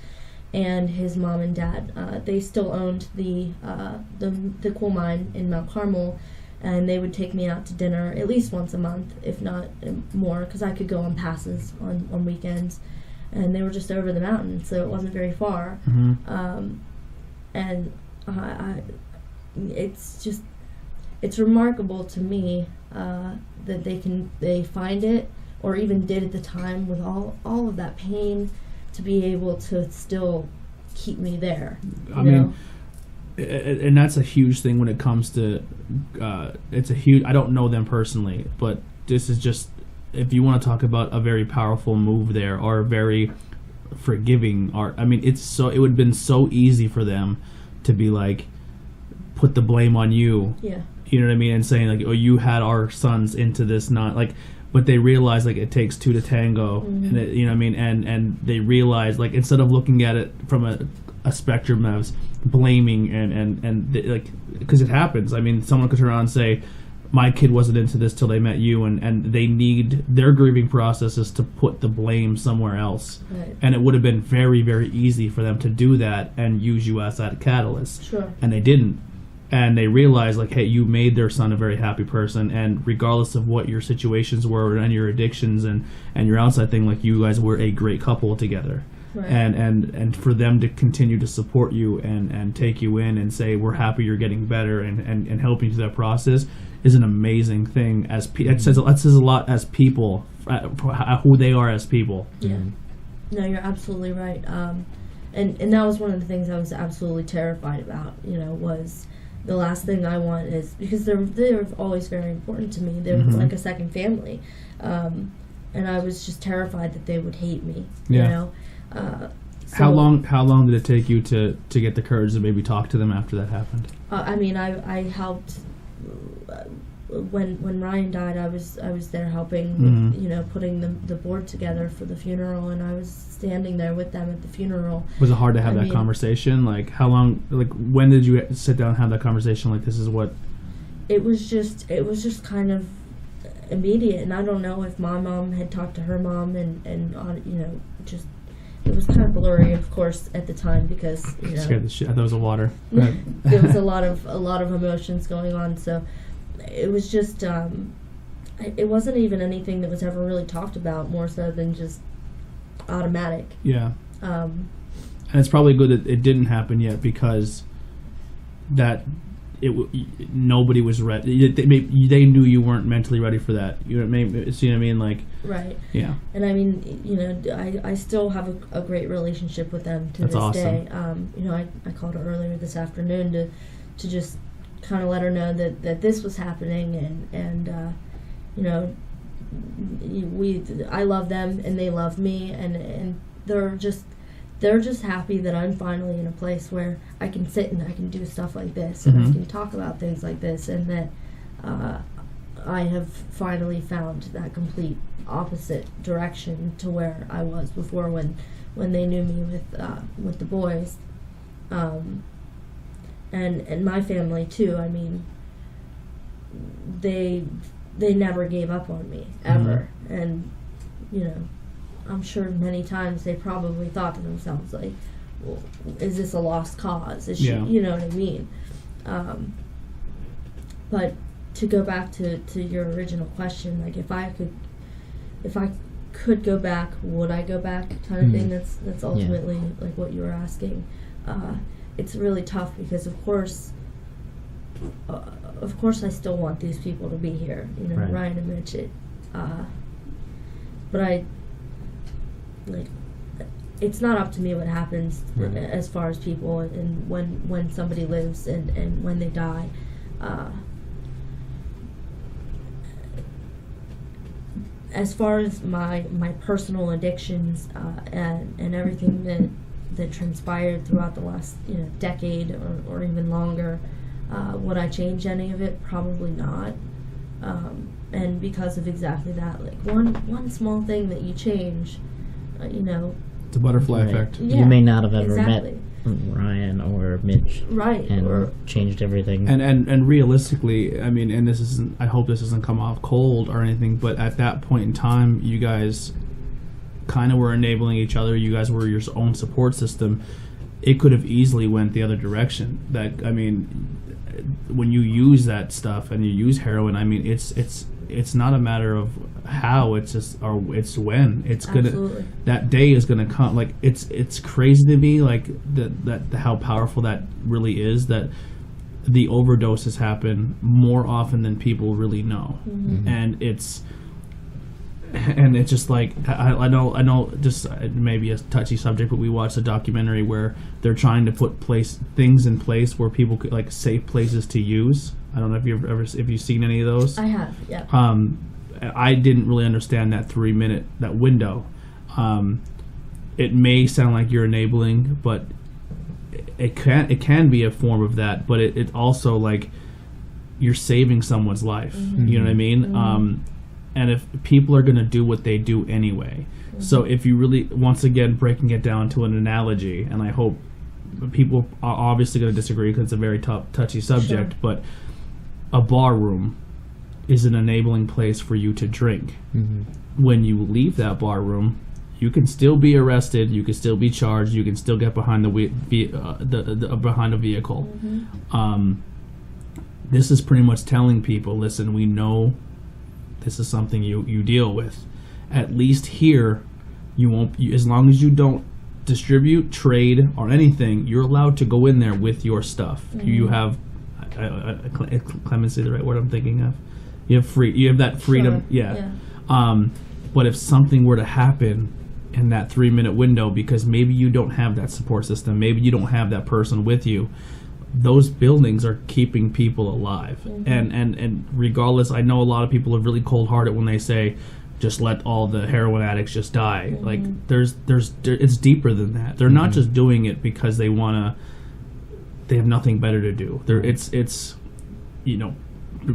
and his mom and dad. They still owned the coal mine in Mount Carmel, and they would take me out to dinner at least once a month, if not more, because I could go on passes on weekends, and they were just over the mountain, so it wasn't very far. And it's remarkable to me that they find it, or even did at the time, with all of that pain, to be able to still keep me there. I mean, and that's a huge thing when it comes to, it's a huge, I don't know them personally, but this is just, if you want to talk about a very powerful move there, or very forgiving, or, I mean, it would have been so easy for them to be like, put the blame on you. Yeah. You know what I mean? And saying like, oh, you had our sons into this, not like, but they realize like it takes two to tango, and it, you know what I mean, and they realize like instead of looking at it from a spectrum as blaming and like because it happens. I mean, someone could turn around and say, my kid wasn't into this till they met you, and they need their grieving process is to put the blame somewhere else. Right. And it would have been very, very easy for them to do that and use you as that catalyst. Sure. And they didn't. And they realized, like, hey, you made their son a very happy person, and regardless of what your situations were and your addictions and your outside thing, like, you guys were a great couple together. Right. And for them to continue to support you and take you in and say, we're happy you're getting better and helping you through that process is an amazing thing. It says a lot as people, who they are as people. Yeah. No, you're absolutely right. And that was one of the things I was absolutely terrified about, was the last thing I want is, because they're always very important to me. They're like a second family. And I was just terrified that they would hate me, you know. So, how long did it take you to get the courage to maybe talk to them after that happened? I mean, I helped when Ryan died. I was there helping with, putting the board together for the funeral, and I was standing there with them at the funeral. Was it hard to have that conversation? Like, how long? Like, when did you sit down and have that conversation? Like, this is what? It was just kind of immediate, and I don't know if my mom had talked to her mom, and just. It was kind of blurry, of course, at the time because scared the shit. I thought it was a water. There was a lot of emotions going on, so it was just it wasn't even anything that was ever really talked about, more so than just automatic. Yeah. And it's probably good that it didn't happen yet, because nobody was ready. They knew you weren't mentally ready for that. You know what I mean? Like, right. Yeah. And I mean, I still have a great relationship with them to That's this awesome. day. I called her earlier this afternoon to just kind of let her know that this was happening, and I love them and they love me, and they're just happy that I'm finally in a place where I can sit and I can do stuff like this, and I can talk about things like this, and that I have finally found that complete opposite direction to where I was before when they knew me with the boys, and my family too. I mean, they never gave up on me ever, and I'm sure many times they probably thought to themselves, like, well, is this a lost cause? Is she, you know what I mean? But to go back to your original question, like, if I could go back, would I go back, kind of thing. That's ultimately like what you were asking. It's really tough because of course I still want these people to be here, right. Ryan and Mitch. But it's not up to me what happens as far as people and when somebody lives and when they die. As far as my personal addictions and everything that transpired throughout the last decade or even longer, would I change any of it? Probably not. And because of exactly that, like one small thing that you change, it's a butterfly effect. Yeah, you may not have ever exactly. met Ryan or Mitch, right, and changed everything. And realistically, I mean, and this isn't. I hope this doesn't come off cold or anything, but at that point in time, you guys kind of were enabling each other. You guys were your own support system. It could have easily went the other direction. That, I mean, when you use that stuff and you use heroin, I mean, it's not a matter of how, it's just, or it's when it's Absolutely. that day is gonna come. Like, it's crazy to me, like that how powerful that really is, that the overdoses happen more often than people really know. And it's just like, I know just maybe a touchy subject, but we watched a documentary where they're trying to put things in place where people could, like, safe places to use. I don't know if you've seen any of those. I have, yeah. I didn't really understand that 3-minute window. It may sound like you're enabling, but it can be a form of that. But it also, like, you're saving someone's life. You know what I mean? and if people are going to do what they do anyway. So if you really, once again, breaking it down to an analogy, and I hope people are obviously going to disagree because it's a very touchy subject, but a bar room is an enabling place for you to drink. When you leave that bar room, you can still be arrested, you can still be charged, you can still get behind behind a vehicle. This is pretty much telling people, listen, we know this is something you deal with. At least here, you won't. As long as you don't distribute, trade, or anything, you're allowed to go in there with your stuff. You have clemency, the right word I'm thinking of. You have that freedom. But if something were to happen in that 3-minute window, because maybe you don't have that support system, maybe you don't have that person with you, those buildings are keeping people alive. And regardless, I know a lot of people are really cold-hearted when they say, just let all the heroin addicts just die. Like it's deeper than that. They're not just doing it because they have nothing better to do. It's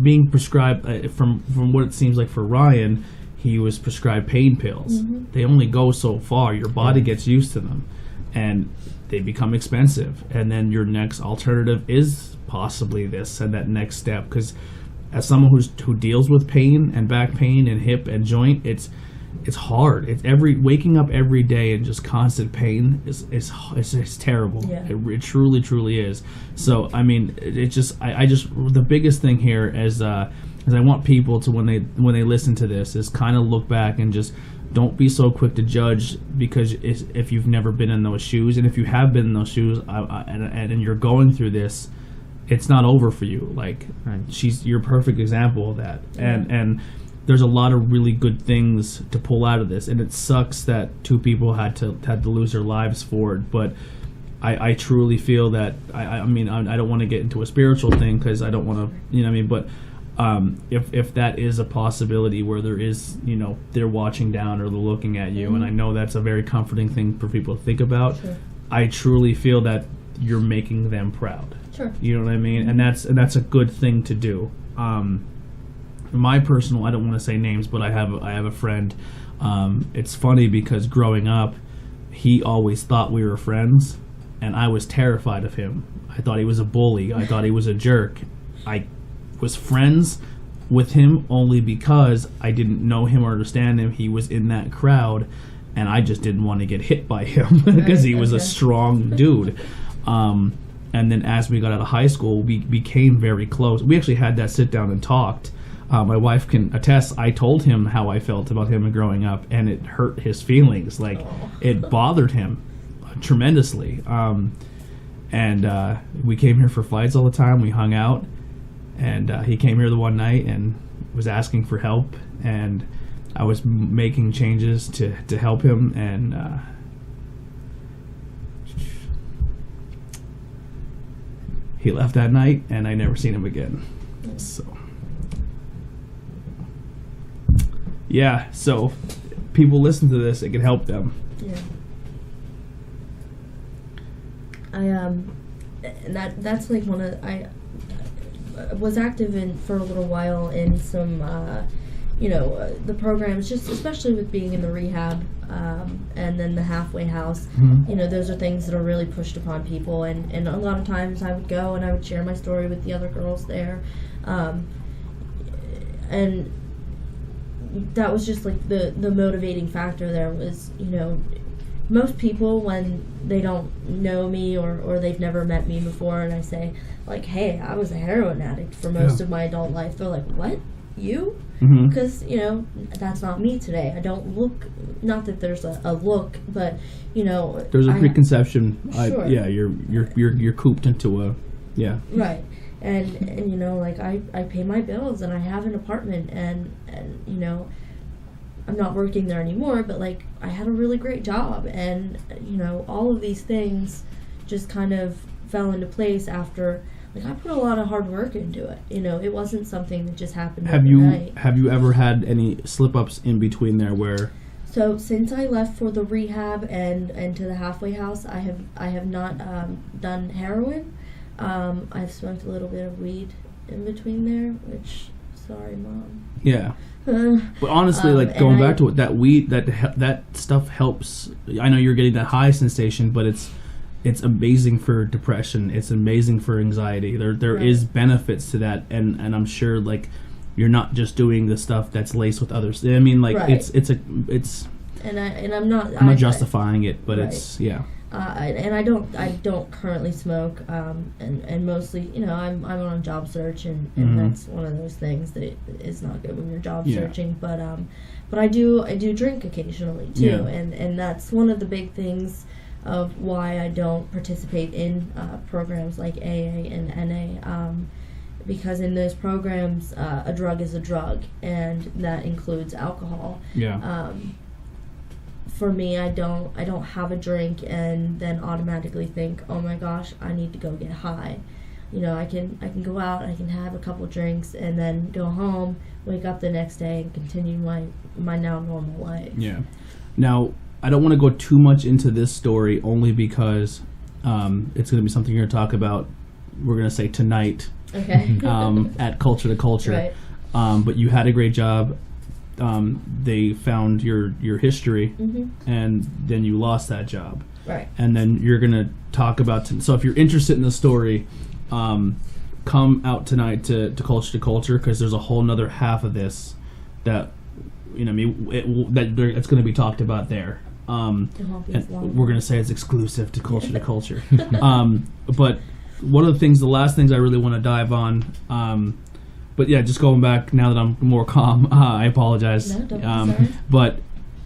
being prescribed from what it seems like for Ryan, he was prescribed pain pills. They only go so far. Your body gets used to them, and they become expensive. And then your next alternative is possibly this and that next step. Because as someone who deals with pain and back pain and hip and joint, it's hard. It's waking up every day and just constant pain is terrible. It truly is. So I mean, I just the biggest thing here is I want people to when they listen to this is kind of look back and just don't be so quick to judge, because if you've never been in those shoes, and if you have been in those shoes and you're going through this, it's not over for you. Like you're a perfect example of that. And there's a lot of really good things to pull out of this, and it sucks that 2 people had to lose their lives for it. But I truly feel that I mean I don't want to get into a spiritual thing because I don't want to but if that is a possibility where there is they're watching down or they're looking at you, and I know that's a very comforting thing for people to think about. I truly feel that you're making them proud. You know what I mean? And that's a good thing to do. My personal, I don't want to say names, but I have a friend. It's funny because growing up, he always thought we were friends, and I was terrified of him. I thought he was a bully. I thought he was a jerk. I was friends with him only because I didn't know him or understand him. He was in that crowd, and I just didn't want to get hit by him because he was a strong dude. And then as we got out of high school, we became very close. We actually had that sit down and talked. My wife can attest, I told him how I felt about him growing up, and it hurt his feelings. Like, it bothered him tremendously. And we came here for fights all the time. We hung out. And he came here the one night and was asking for help. And I was making changes to help him. And he left that night, and I never seen him again. So... yeah, so people listen to this, it can help them. Yeah. And that's like one of I was active in for a little while in some the programs, just especially with being in the rehab and then the halfway house. Those are things that are really pushed upon people, and a lot of times I would go and I would share my story with the other girls there, and that was just like the motivating factor there was, most people when they don't know me or they've never met me before and I say like, hey, I was a heroin addict for most of my adult life, they're like, what? You? Because, that's not me today. I don't look, not that there's a look, but, there's a preconception. Sure. You're cooped into a, Right. And like I pay my bills and I have an apartment and I'm not working there anymore, but like I had a really great job and all of these things just kind of fell into place after like I put a lot of hard work into it. It wasn't something that just happened overnight. Have you ever had any slip-ups in between there where... So since I left for the rehab and to the halfway house, I have not done heroin. I've smoked a little bit of weed in between there, which Sorry, Mom. Yeah. But honestly, like going back to it, that weed, that stuff helps. I know you're getting that high sensation, but it's amazing for depression. It's amazing for anxiety. There is benefits to that, and I'm sure like you're not just doing the stuff that's laced with others. I mean, like it's. And I'm not justifying it, but it's and I don't currently smoke, and mostly, you know, I'm on a job search, and that's one of those things that is not good when you're job searching. But I do drink occasionally too, and that's one of the big things of why I don't participate in programs like AA and NA, because in those programs, a drug is a drug, and that includes alcohol. For me, I don't have a drink and then automatically think, oh my gosh, I need to go get high. You know, I can go out, I can have a couple drinks, and then go home, wake up the next day, and continue my now normal life. Yeah. Now, I don't want to go too much into this story, only because it's going to be something you're going to talk about. We're going to say tonight. Okay. At Culture to Culture. Right. But you had a great job. They found your history, and then you lost that job. Right. And then you're going to talk about... so if you're interested in the story, come out tonight to Culture, because there's a whole nother half of this that, you know, it's going to be talked about there. And we're going to say it's exclusive to Culture. But one of the last things I really want to dive on... but yeah, just going back now that I'm more calm, I apologize. No, don't be sorry. But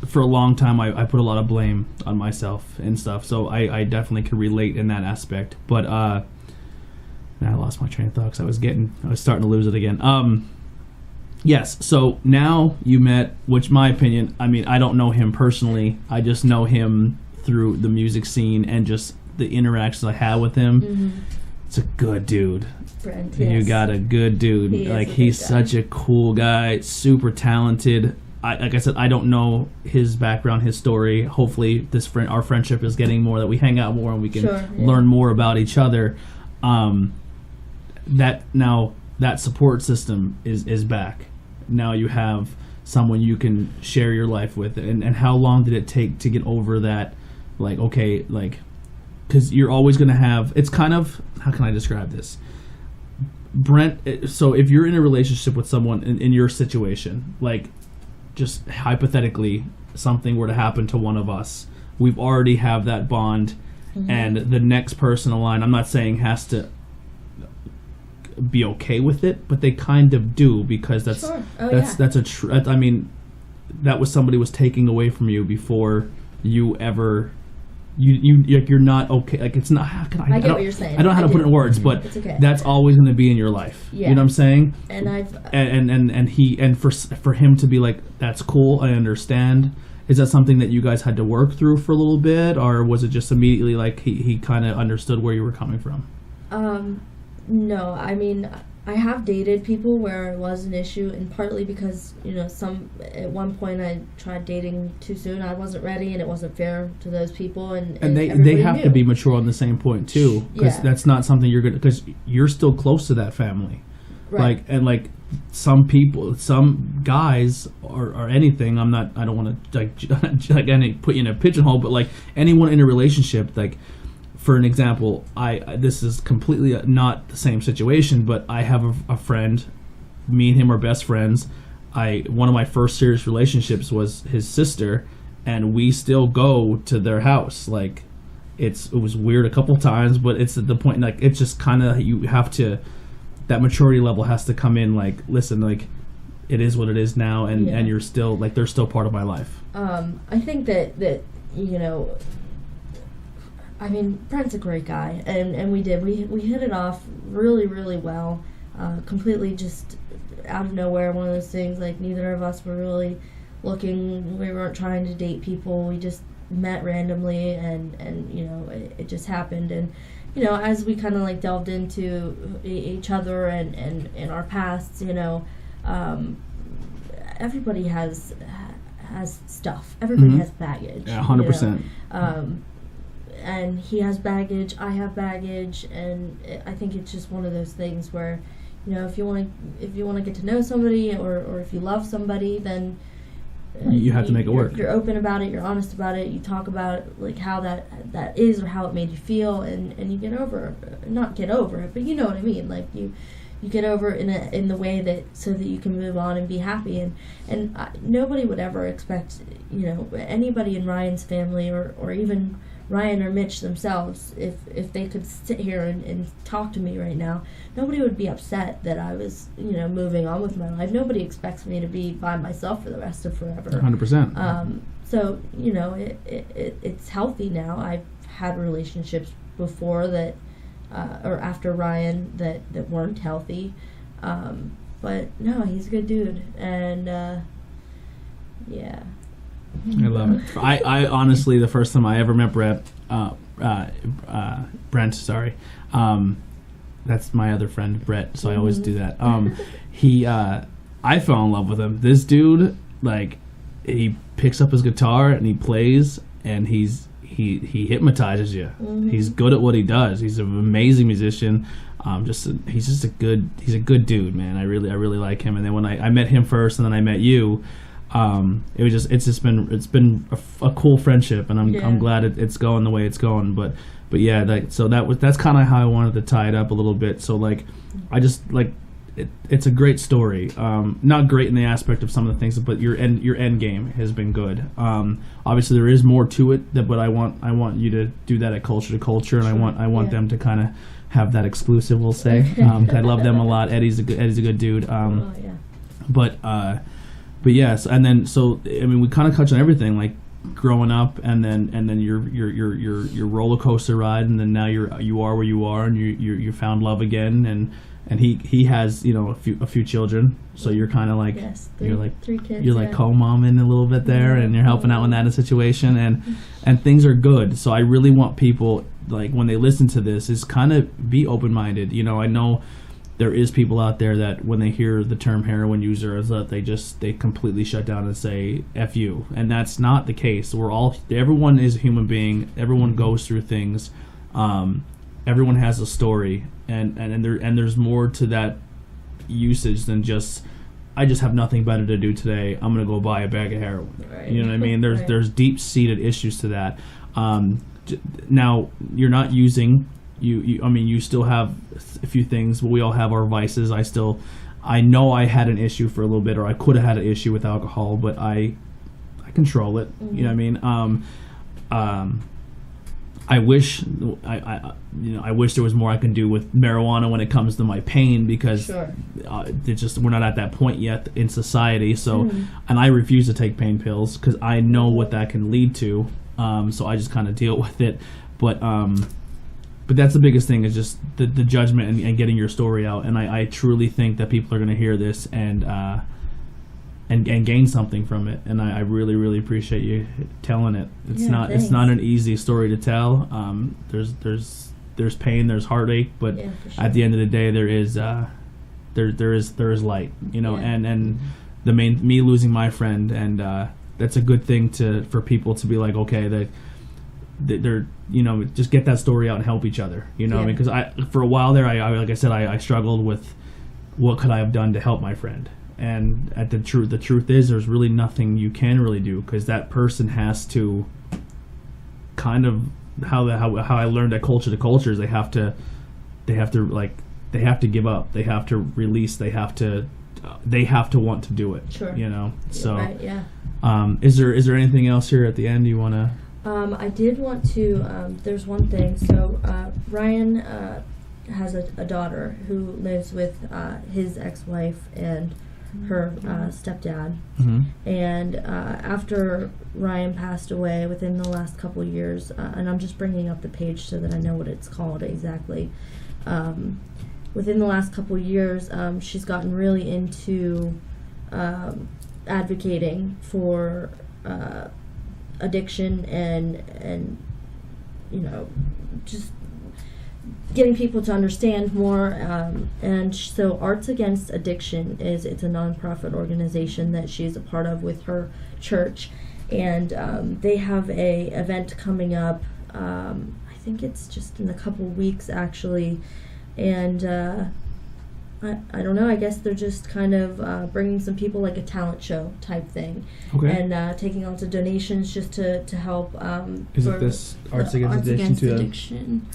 for a long time, I put a lot of blame on myself and stuff. So I definitely could relate in that aspect. But now I lost my train of thought because I was starting to lose it again. Yes. So now you met, which my opinion, I mean, I don't know him personally. I just know him through the music scene and just the interactions I had with him. It's a good dude. Friend, You got a good dude. He's such a cool guy, super talented. Like I said, I don't know his background, his story. Hopefully, our friendship is getting more, that we hang out more and we can learn more about each other. That support system is back. Now you have someone you can share your life with. And how long did it take to get over that? Like, okay, like, because you're always going to have, it's kind of, how can I describe this? Brent, so if you're in a relationship with someone in your situation, like, just hypothetically, something were to happen to one of us, we've already have that bond, and the next person in line, I'm not saying has to be okay with it, but they kind of do, because that's I mean, that was somebody was taking away from you before you ever. You're not okay. Like, it's not. How can I get what you're saying. I don't know how to put it in words, but that's always going to be in your life. Yeah. You know what I'm saying? And and for him to be like, that's cool, I understand. Is that something that you guys had to work through for a little bit, or was it just immediately like he kind of understood where you were coming from? No, I mean, I have dated people where it was an issue, and partly because, you know, at one point I tried dating too soon. I wasn't ready, and it wasn't fair to those people, and they have to be mature on the same point too, because that's not something you're gonna, because you're still close to that family, right? Like some people, some guys or anything. I don't want to like put you in a pigeonhole, but like anyone in a relationship, like. For an example, this is completely not the same situation, but I have a friend. Me and him are best friends. One of my first serious relationships was his sister, and we still go to their house. Like, it was weird a couple times, but it's at the point, like, it's just kind of, you have to, that maturity level has to come in. Like, listen, like, it is what it is now, and you're still, like, they're still part of my life. I think that you know. I mean, Brent's a great guy, and we hit it off really, really well, completely just out of nowhere. One of those things, like, neither of us were really looking, we weren't trying to date people, we just met randomly, and you know, it just happened. And, you know, as we kind of like delved into each other and our pasts, you know, everybody has stuff, everybody has baggage. Yeah, 100%. You know? And he has baggage, I have baggage, and I think it's just one of those things where if you want to get to know somebody, or if you love somebody, then you have to make it work. You're open about it. You're honest about it. You talk about like how that is, or how it made you feel, and you get over, not get over it, but you know what I mean. Like you get over it in the way that so that you can move on and be happy. And nobody would ever expect anybody in Ryan's family, or even Ryan or Mitch themselves, if they could sit here and talk to me right now, nobody would be upset that I was, moving on with my life. Nobody expects me to be by myself for the rest of forever. 100%. So, it's healthy now. I've had relationships before that, or after Ryan, that weren't healthy. But no, he's a good dude. And, yeah. I love it. I honestly, the first time I ever met Brent, that's my other friend, Brett, so I always do that. I fell in love with him. This dude, like, he picks up his guitar and he plays, and he hypnotizes you. Mm-hmm. He's good at what he does. He's an amazing musician. He's a good dude, man. I really like him. And then when I met him first, and then I met you, it's been a cool friendship, and I'm glad it's going the way it's going. But yeah, that's kind of how I wanted to tie it up a little bit. So like, I just like it's a great story. Not great in the aspect of some of the things, but your end game has been good. Obviously there is more to it, but I want you to do that at Culture to Culture, and sure. I want them to kind of have that exclusive, we'll say. I love them a lot. Eddie's a good dude. But yes, and then we kind of touched on everything, like growing up, and then your roller coaster ride, and then now you are where you are, and you found love again, and he has a few children, so you're kind of like three kids, you're like co-momming a little bit there, and you're helping out in that situation, and things are good. So I really want people, like, when they listen to this, is kind of be open-minded. I know there is people out there that when they hear the term heroin user, is that they completely shut down and say F you, and that's not the case. Everyone is a human being. Everyone goes through things. Everyone has a story, and there's more to that usage than just, I just have nothing better to do today, I'm gonna go buy a bag of heroin. Right. You know what I mean? There's deep-seated issues to that. Now you're not using. You still have a few things, but we all have our vices. I know I had an issue for a little bit, or I could have had an issue with alcohol, but I control it. Mm-hmm. You know what I mean? I wish there was more I can do with marijuana when it comes to my pain, because sure. We're not at that point yet in society. So, and I refuse to take pain pills because I know what that can lead to. So I just kind of deal with it, But that's the biggest thing, is just the judgment and getting your story out. And I truly think that people are going to hear this and gain something from it. And I really, really appreciate you telling it. It's not an easy story to tell. There's pain, there's heartache, but sure. At the end of the day, there is light. And me losing my friend, and that's a good thing for people to be like, okay, they're just get that story out and help each other, because for a while there, I struggled with what could I have done to help my friend, and the truth is there's really nothing you can really do, because that person has to kind of how I learned at Culture to Culture is they have to give up, they have to release, they have to want to do it. Sure. So right, yeah. Is there anything else here at the end you want to? I did want to, there's one thing. So Ryan has a daughter who lives with his ex-wife and her stepdad. Mm-hmm. And after Ryan passed away, within the last couple years, and I'm just bringing up the page so that I know what it's called exactly. Within the last couple years, she's gotten really into advocating for addiction and just getting people to understand more, and so Arts Against Addiction it's a nonprofit organization that she's a part of with her church, and they have a event coming up. I think it's just in a couple weeks actually, and I don't know. I guess they're just kind of bringing some people, like a talent show type thing, Okay. and taking lots of donations just to help. Is it this Arts Against Addiction?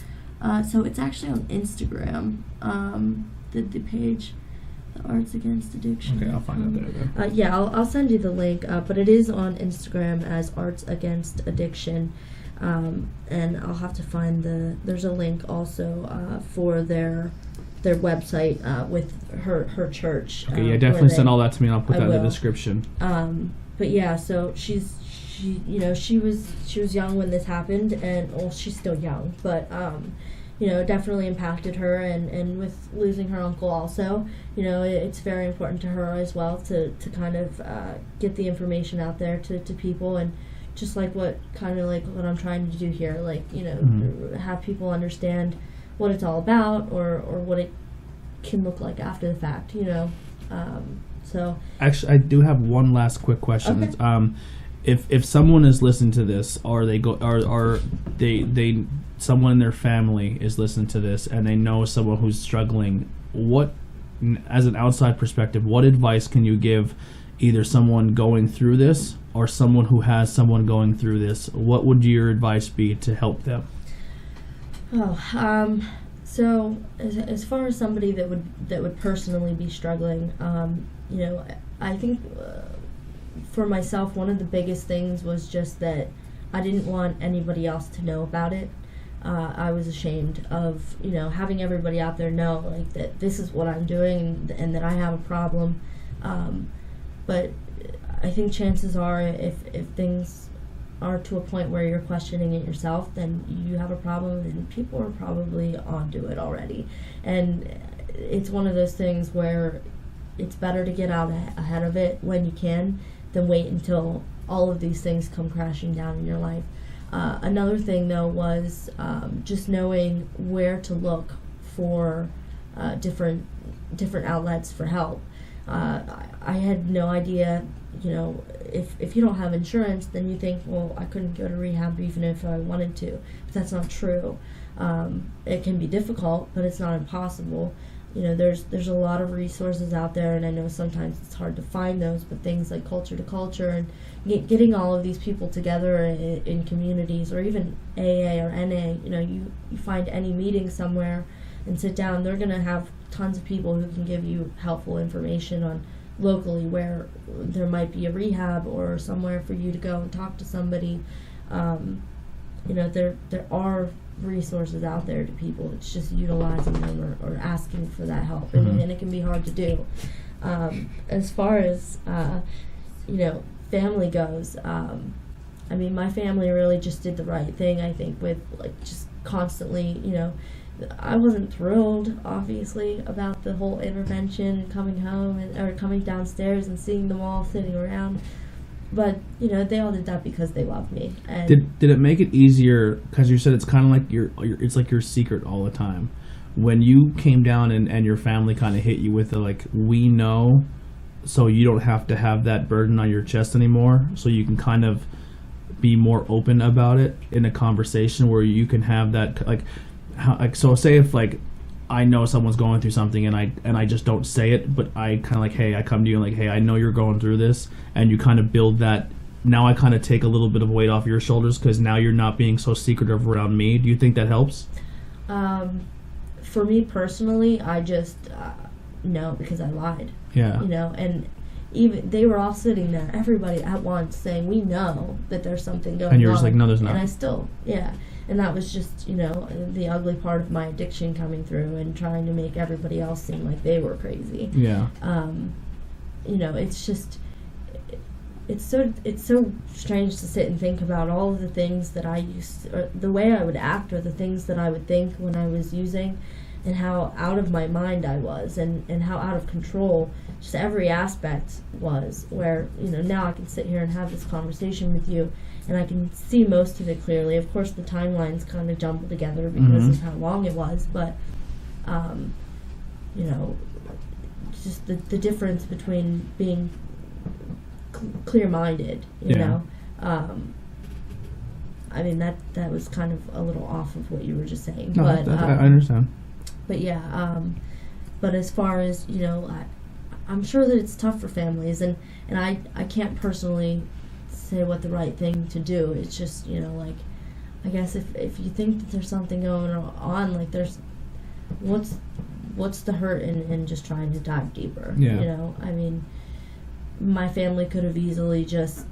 So it's actually on Instagram. The page, the Arts Against Addiction. Okay, I'll find it there then. Yeah, I'll send you the link. But it is on Instagram as Arts Against Addiction. And I'll have to find there's a link also for their website with her church. Okay, yeah, definitely send all that to me, and I'll put that in the description. But yeah, so she was young when this happened, and well, she's still young, but definitely impacted her, and with losing her uncle also, it's very important to her as well to kind of get the information out there to people, and just like what I'm trying to do here, like have people understand what it's all about, or what it can look like after the fact, so actually I do have one last quick question. Okay. If someone is listening to this, or they someone in their family is listening to this, and they know someone who's struggling, what, as an outside perspective, what advice can you give either someone going through this or someone who has someone going through this? What would your advice be to help them? So as far as somebody that would personally be struggling, I think for myself, one of the biggest things was just that I didn't want anybody else to know about it. I was ashamed of, having everybody out there know, like, that this is what I'm doing, and that I have a problem. But I think chances are, if things are to a point where you're questioning it yourself, then you have a problem, and people are probably onto it already. And it's one of those things where it's better to get out ahead of it when you can than wait until all of these things come crashing down in your life. Another thing, though, was just knowing where to look for different outlets for help. I had no idea, if you don't have insurance, then you think, well, I couldn't go to rehab even if I wanted to. But that's not true. It can be difficult, but it's not impossible. There's a lot of resources out there, and I know sometimes it's hard to find those, but things like Culture to Culture and getting all of these people together in communities, or even AA or NA, you find any meeting somewhere and sit down, they're going to have tons of people who can give you helpful information on locally where there might be a rehab or somewhere for you to go and talk to somebody. There are resources out there to people. It's just utilizing them or asking for that help, and it can be hard to do. As far as family goes, my family really just did the right thing, I think, with just constantly, I wasn't thrilled, obviously, about the whole intervention and coming home or coming downstairs and seeing them all sitting around. But, they all did that because they loved me. And did it make it easier, because you said it's kind of like it's like your secret all the time. When you came down and your family kind of hit you with the, we know, so you don't have to have that burden on your chest anymore, so you can kind of be more open about it in a conversation where you can have that, so say if, I know someone's going through something and I just don't say it, but I kind of hey, I come to you and hey, I know you're going through this, and you kind of build that. Now I kind of take a little bit of weight off your shoulders because now you're not being so secretive around me. Do you think that helps? For me personally, I just no, because I lied. Yeah. And even they were all sitting there, everybody at once, saying, we know that there's something going on. And you're just like, no, there's not. And I still, yeah. And that was just, the ugly part of my addiction coming through and trying to make everybody else seem like they were crazy. Yeah. It's just, it's so strange to sit and think about all of the things that I used to, or the way I would act, or the things that I would think when I was using, and how out of my mind I was, and how out of control just every aspect was, where, now I can sit here and have this conversation with you, and I can see most of it clearly. Of course, the timelines kind of jumbled together because of how long it was, but, just the difference between being clear-minded, you know. That was kind of a little off of what you were just saying. No, but I understand. But yeah, But as far as, I'm sure that it's tough for families, and I can't personally say what the right thing to do. It's just, I guess if you think that there's something going on, like there's, what's the hurt in just trying to dive deeper? Yeah. I mean, my family could have easily just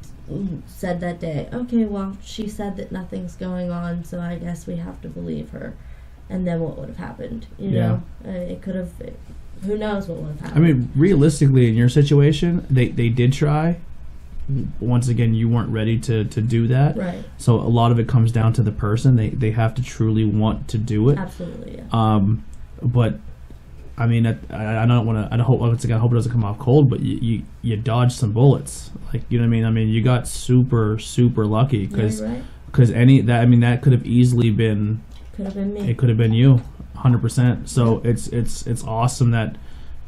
said that day, okay, well, she said that nothing's going on, so I guess we have to believe her. And then what would have happened? It could have, who knows what would have happened. I mean, realistically, in your situation, they did try. Once again, you weren't ready to do that. Right. So a lot of it comes down to the person. They have to truly want to do it. Absolutely, yeah. But I mean, I don't want to. I hope it doesn't come off cold. But you dodged some bullets. Like, you know what I mean? I mean, you got super lucky because right. that could have easily been. Could have been me. It could have been you, 100%. So it's awesome that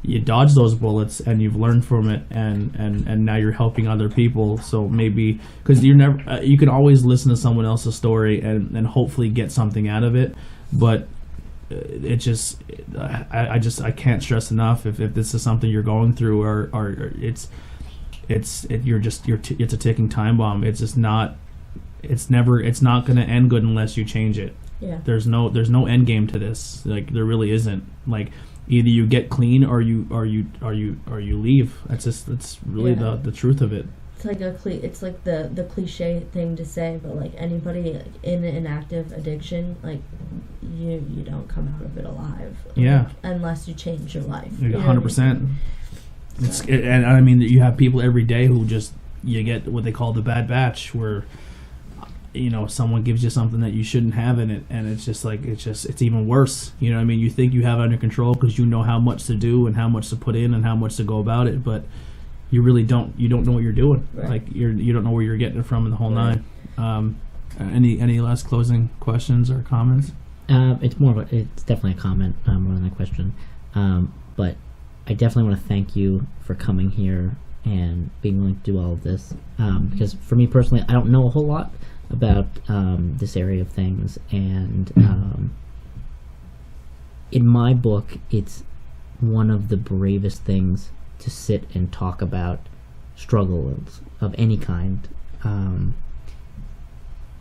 you dodged those bullets and you've learned from it, and now you're helping other people. So maybe because you can always listen to someone else's story and hopefully get something out of it, but it just I can't stress enough if this is something you're going through or it's a ticking time bomb. It's not going to end good unless you change it. Yeah. There's no end game to this. Like, there really isn't. Like, either you get clean or you leave. That's really the truth of it. It's like it's like the cliche thing to say, but like anybody in an active addiction, like you don't come out of it alive. Yeah. Unless you change your life. 100%. And I mean, you have people every day who you get what they call the bad batch, where someone gives you something that you shouldn't have in it, and it's even worse. You know what I mean? You think you have it under control because you know how much to do and how much to put in and how much to go about it, but you really don't. You don't know what you're doing. Right. Like, you don't know where you're getting it from in the whole nine. Any last closing questions or comments? It's definitely a comment more than a question. But I definitely want to thank you for coming here and being willing to do all of this. Because for me personally, I don't know a whole lot about this area of things, and in my book, it's one of the bravest things to sit and talk about struggles of any kind, and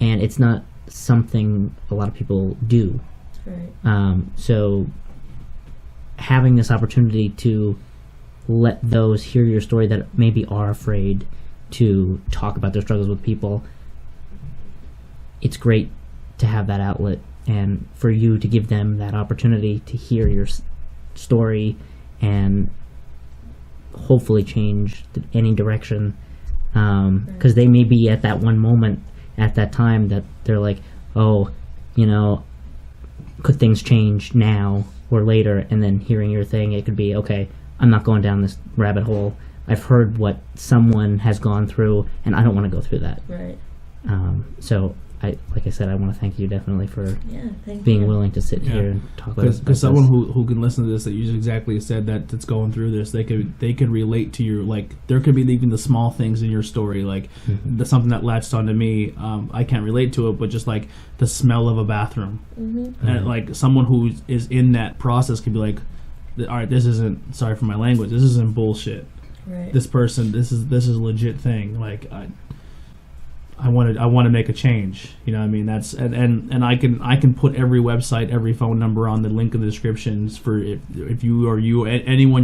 it's not something a lot of people do. Right. So having this opportunity to let those hear your story that maybe are afraid to talk about their struggles with people, it's great to have that outlet, and for you to give them that opportunity to hear your story and hopefully change any direction, because they may be at that one moment at that time that they're like, oh, could things change now or later? And then hearing your thing, it could be, okay, I'm not going down this rabbit hole. I've heard what someone has gone through, and I don't want to go through that. Right. So, like I said, I want to thank you definitely for thank being you. willing to sit here and talk about this. Because someone who can listen to this, that you exactly said that's going through this, they could relate to your, like, there could be even the small things in your story, like something that latched onto me. I can't relate to it, but just like the smell of a bathroom, and like someone who is in that process could be like, all right, this isn't, sorry for my language, this isn't bullshit. Right. This person, this is a legit thing. Like, I want to make a change. You know what I mean? That's and I can put every website, every phone number on the link in the descriptions for if you or anyone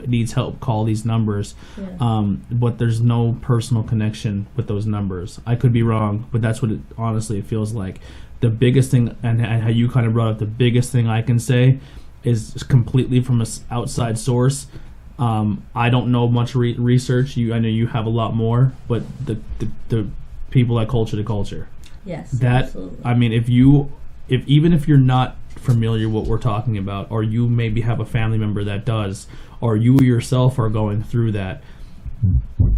needs help, call these numbers. Yeah. But there's no personal connection with those numbers. I could be wrong, but that's what it feels like. The biggest thing, and how you kind of brought up, the biggest thing I can say is completely from an outside source. I don't know much research. I know you have a lot more, but the people at Culture to Culture. Yes, that absolutely. I mean, even if you're not familiar what we're talking about, or you maybe have a family member that does, or you yourself are going through that,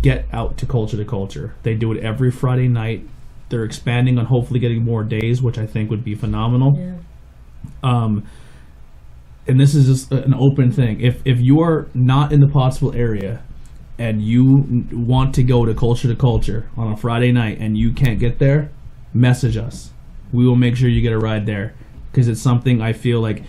get out to Culture. They do it every Friday night. They're expanding on hopefully getting more days, which I think would be phenomenal. Yeah. And this is just an open thing. If you are not in the Pottsville area and you want to go to Culture on a Friday night and you can't get there, message us. We will make sure you get a ride there, because it's something I feel like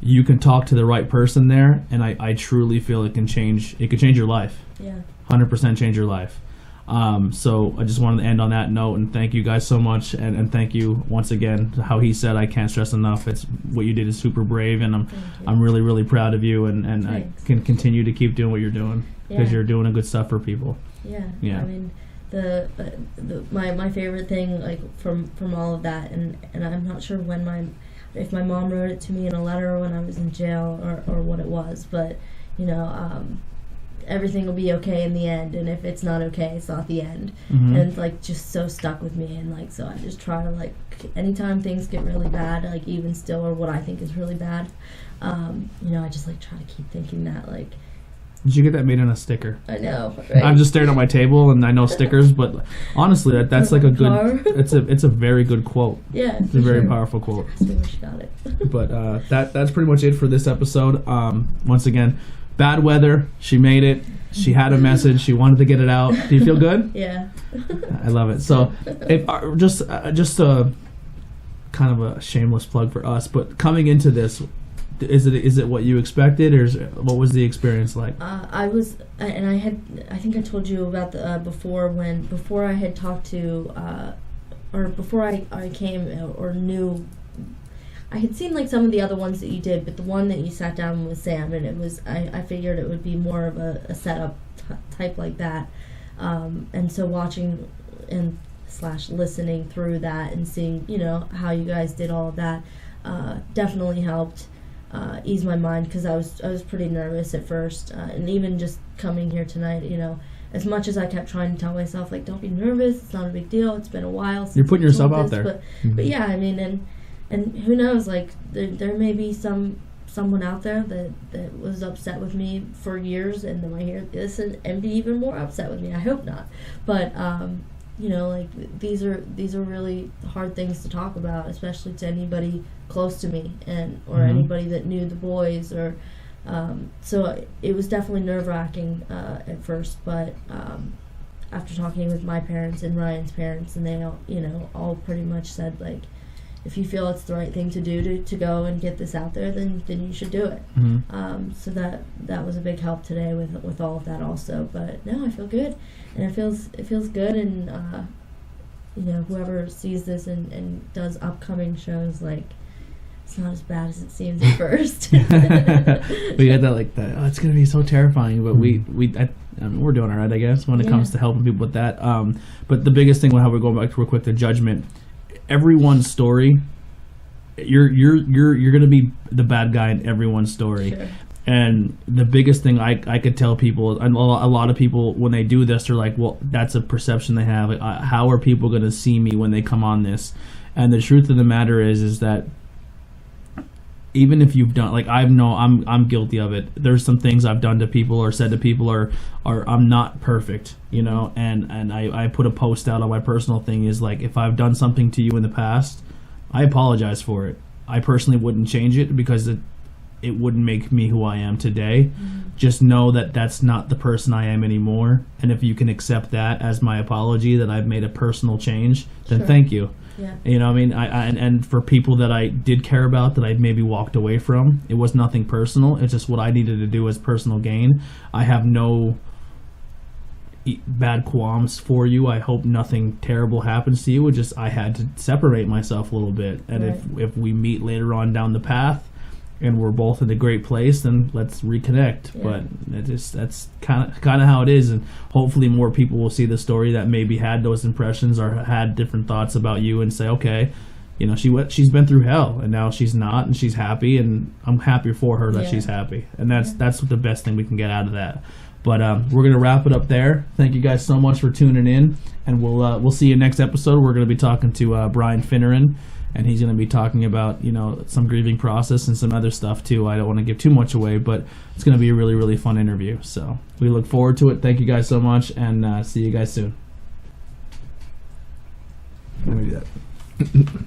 you can talk to the right person there, and I truly feel it can change your life. Yeah. 100% change your life. So I just wanted to end on that note, and thank you guys so much, and thank you once again. How he said, I can't stress enough. It's what you did is super brave, and I'm really, really proud of you, and I can continue to keep doing what you're doing, because you're doing good stuff for people. Yeah. I mean, my favorite thing, like from all of that, and I'm not sure if my mom wrote it to me in a letter when I was in jail or what it was, but everything will be okay in the end, and if it's not okay, it's not the end. And it's like just so stuck with me, and like so I just try to, like, anytime things get really bad, like even still, or what I think is really bad, I just like try to keep thinking that, like. Did you get that made on a sticker? I know, right? I'm just staring at my table, and I know stickers, but honestly, that's like a good. It's a very good quote. Yeah, it's a very powerful quote. I wish she got it. But that's pretty much it for this episode. Once again, bad weather. She made it. She had a message. She wanted to get it out. Do you feel good? Yeah. I love it. So, if just a kind of a shameless plug for us, but coming into this. Is it what you expected, or what was the experience like? I think I told you about the before I had talked to or before I came or knew. I had seen like some of the other ones that you did, but the one that you sat down with Sam, and it was I figured it would be more of a setup type like that, and so watching and / listening through that and seeing how you guys did all of that definitely helped. Ease my mind, because I was pretty nervous at first, and even just coming here tonight, as much as I kept trying to tell myself, like, don't be nervous, it's not a big deal, it's been a while since you're putting yourself out there, but yeah, I mean, and who knows, like there may be someone out there that was upset with me for years, and then I hear this and be even more upset with me. I hope not, but like these are really hard things to talk about, especially to anybody close to me or anybody that knew the boys, or so it was definitely nerve-wracking at first, but after talking with my parents and Ryan's parents, and they all pretty much said, like, if you feel it's the right thing to do to go and get this out there, then you should do it. So that was a big help today with all of that also. But no, I feel good, and it feels good, and whoever sees this and does upcoming shows, like, it's not as bad as it seems at first. We had that, like, that. Oh, it's gonna be so terrifying, but I mean, we're doing all right, I guess, when it comes to helping people with that. But the biggest thing, how we're going back real quick to judgment. Everyone's story, you're gonna be the bad guy in everyone's story. Sure. And the biggest thing I could tell people, and a lot of people when they do this, they're like, well, that's a perception they have. Like, how are people gonna see me when they come on this? And the truth of the matter is that even if you've done, like, I'm guilty of it. There's some things I've done to people or said to people, or I'm not perfect, and I put a post out on my personal thing, is like, if I've done something to you in the past, I apologize for it. I personally wouldn't change it, because it wouldn't make me who I am today. Just know that that's not the person I am anymore, and if you can accept that as my apology, that I've made a personal change, then thank you. Yeah. I mean, and for people that I did care about, that I maybe walked away from, it was nothing personal. It's just what I needed to do as personal gain. I have no bad qualms for you. I hope nothing terrible happens to you. It just, I had to separate myself a little bit. And if we meet later on down the path and we're both in a great place, then let's reconnect. But that's kind of how it is, and hopefully more people will see the story that maybe had those impressions or had different thoughts about you, and say, okay, she's been through hell, and now she's not, and she's happy, and I'm happy for her that she's happy, and that's the best thing we can get out of that. But we're gonna wrap it up there. Thank you guys so much for tuning in, and we'll see you next episode. We're gonna be talking to Brian Finneran. And he's going to be talking about, some grieving process and some other stuff too. I don't want to give too much away, but it's going to be a really, really fun interview. So we look forward to it. Thank you guys so much, and see you guys soon. Let me do that.